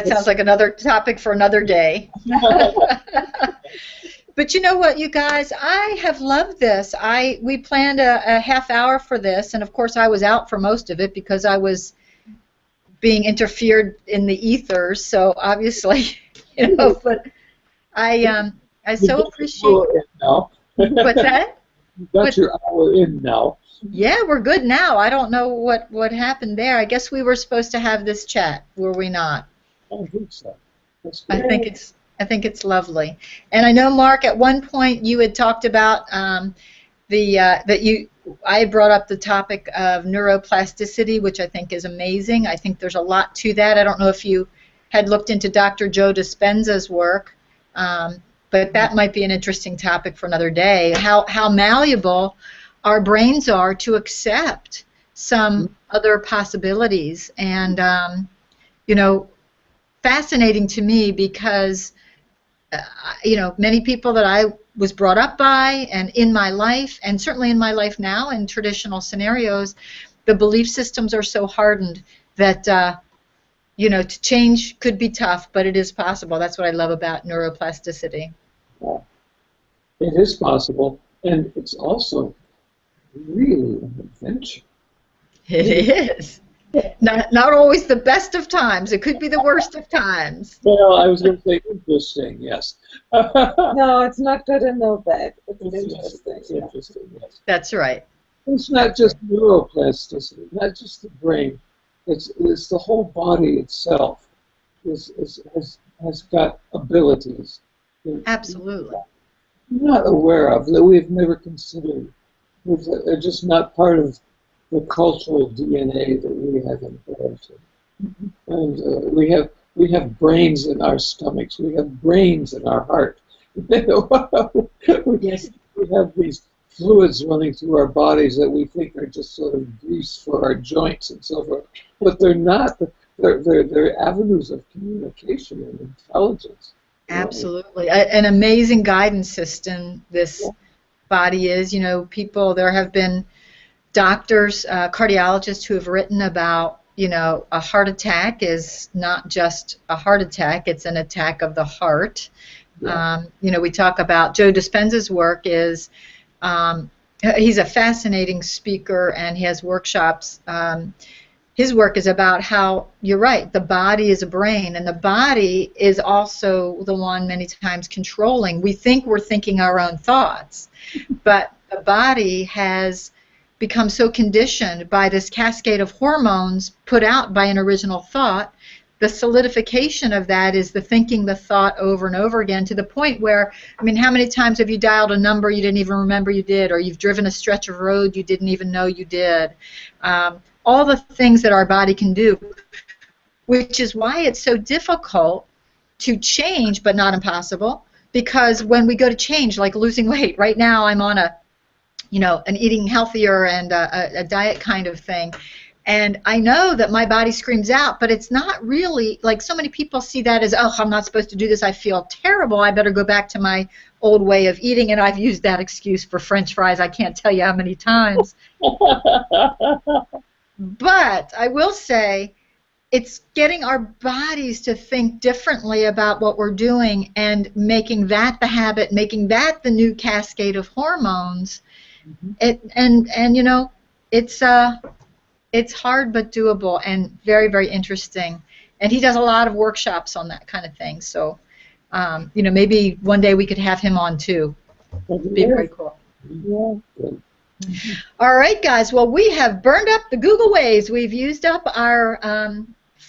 sounds like another topic for another day. But you know what, you guys, I have loved this. We planned a half hour for this, and of course I was out for most of it because I was being interfered in the ethers. So obviously, you know, but I so appreciate. What's that? You got your hour in now. Yeah, we're good now. I don't know what happened there. I guess we were supposed to have this chat, were we not? I think so. I think it's lovely. And I know, Mark, at one point you had talked about I had brought up the topic of neuroplasticity, which I think is amazing. I think there's a lot to that. I don't know if you had looked into Dr. Joe Dispenza's work, but that might be an interesting topic for another day. How malleable our brains are to accept some other possibilities, and you know, fascinating to me because you know, many people that I was brought up by and in my life, and certainly in my life now in traditional scenarios, the belief systems are so hardened that you know, to change could be tough, but it is possible. That's what I love about neuroplasticity. Yeah. It is possible, and it's also really an adventure. It is. Not always the best of times. It could be the worst of times. Well, I was going to say interesting, yes. No, it's not good and no bad. It's interesting. It's interesting, yes. That's right. It's not just neuroplasticity, not just the brain. It's the whole body itself has got abilities that Absolutely. we're not aware of, that we've never considered. They're just not part of the cultural DNA that we have inherited. And we have brains in our stomachs. We have brains in our heart. Yes. We have these fluids running through our bodies that we think are just sort of grease for our joints and so forth, but they're not. They're avenues of communication and intelligence. Absolutely. An amazing guidance system this body is. You know, there have been doctors, cardiologists who have written about, you know, a heart attack is not just a heart attack, it's an attack of the heart. Yeah. You know, we talk about Joe Dispenza's work is, he's a fascinating speaker and he has workshops. His work is about how, you're right, the body is a brain, and the body is also the one many times controlling. We think we're thinking our own thoughts, but the body has become so conditioned by this cascade of hormones put out by an original thought. The solidification of that is the thinking the thought over and over again, to the point where, I mean, how many times have you dialed a number you didn't even remember you did, or you've driven a stretch of road you didn't even know you did? All the things that our body can do, which is why it's so difficult to change, but not impossible, because when we go to change, like losing weight, right now I'm on an eating healthier and a diet kind of thing. And I know that my body screams out, but it's not really, like so many people see that as, oh, I'm not supposed to do this, I feel terrible, I better go back to my old way of eating, and I've used that excuse for French fries, I can't tell you how many times. But I will say, it's getting our bodies to think differently about what we're doing and making that the habit, making that the new cascade of hormones. And you know, it's hard but doable and very, very interesting. And he does a lot of workshops on that kind of thing. So, you know, maybe one day we could have him on too. It'd be very cool. Yeah. All right, guys. Well, we have burned up the Google Waves. We've used up our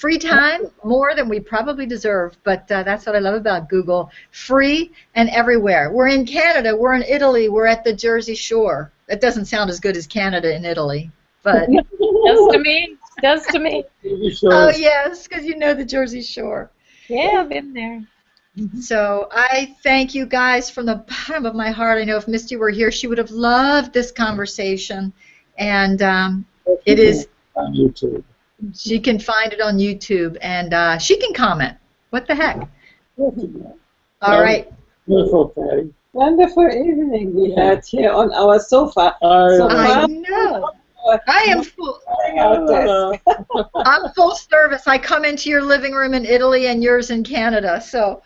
free time, more than we probably deserve, but that's what I love about Google. Free and everywhere. We're in Canada, we're in Italy, we're at the Jersey Shore. That doesn't sound as good as Canada and Italy, but... Does to me. Does to me. Oh, yes, because you know the Jersey Shore. Yeah, I've been there. So I thank you guys from the bottom of my heart. I know if Misty were here, she would have loved this conversation. And it is... On YouTube. She can find it on YouTube, and she can comment. What the heck? All right. Wonderful, Patty. Wonderful evening we had here on our sofa. I know. I am full. I'm full service. I come into your living room in Italy and yours in Canada. So,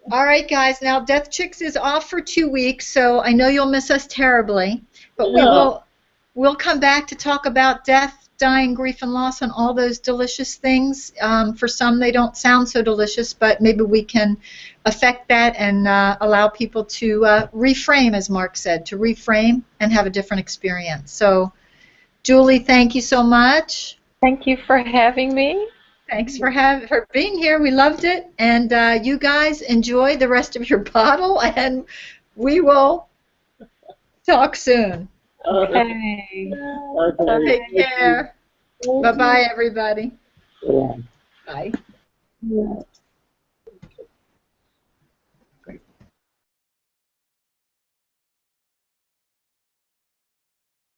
all right, guys. Now, Death Chicks is off for 2 weeks, so I know you'll miss us terribly, but we'll come back to talk about death, dying, grief, and loss, and all those delicious things. For some, they don't sound so delicious, but maybe we can affect that and allow people to reframe, as Mark said, to reframe and have a different experience. So, Julie, thank you so much. Thank you for having me. Thanks for being here. We loved it. And you guys enjoy the rest of your bottle, and we will talk soon. Okay. Take care. Bye-bye, everybody. Yeah. Bye. Yeah.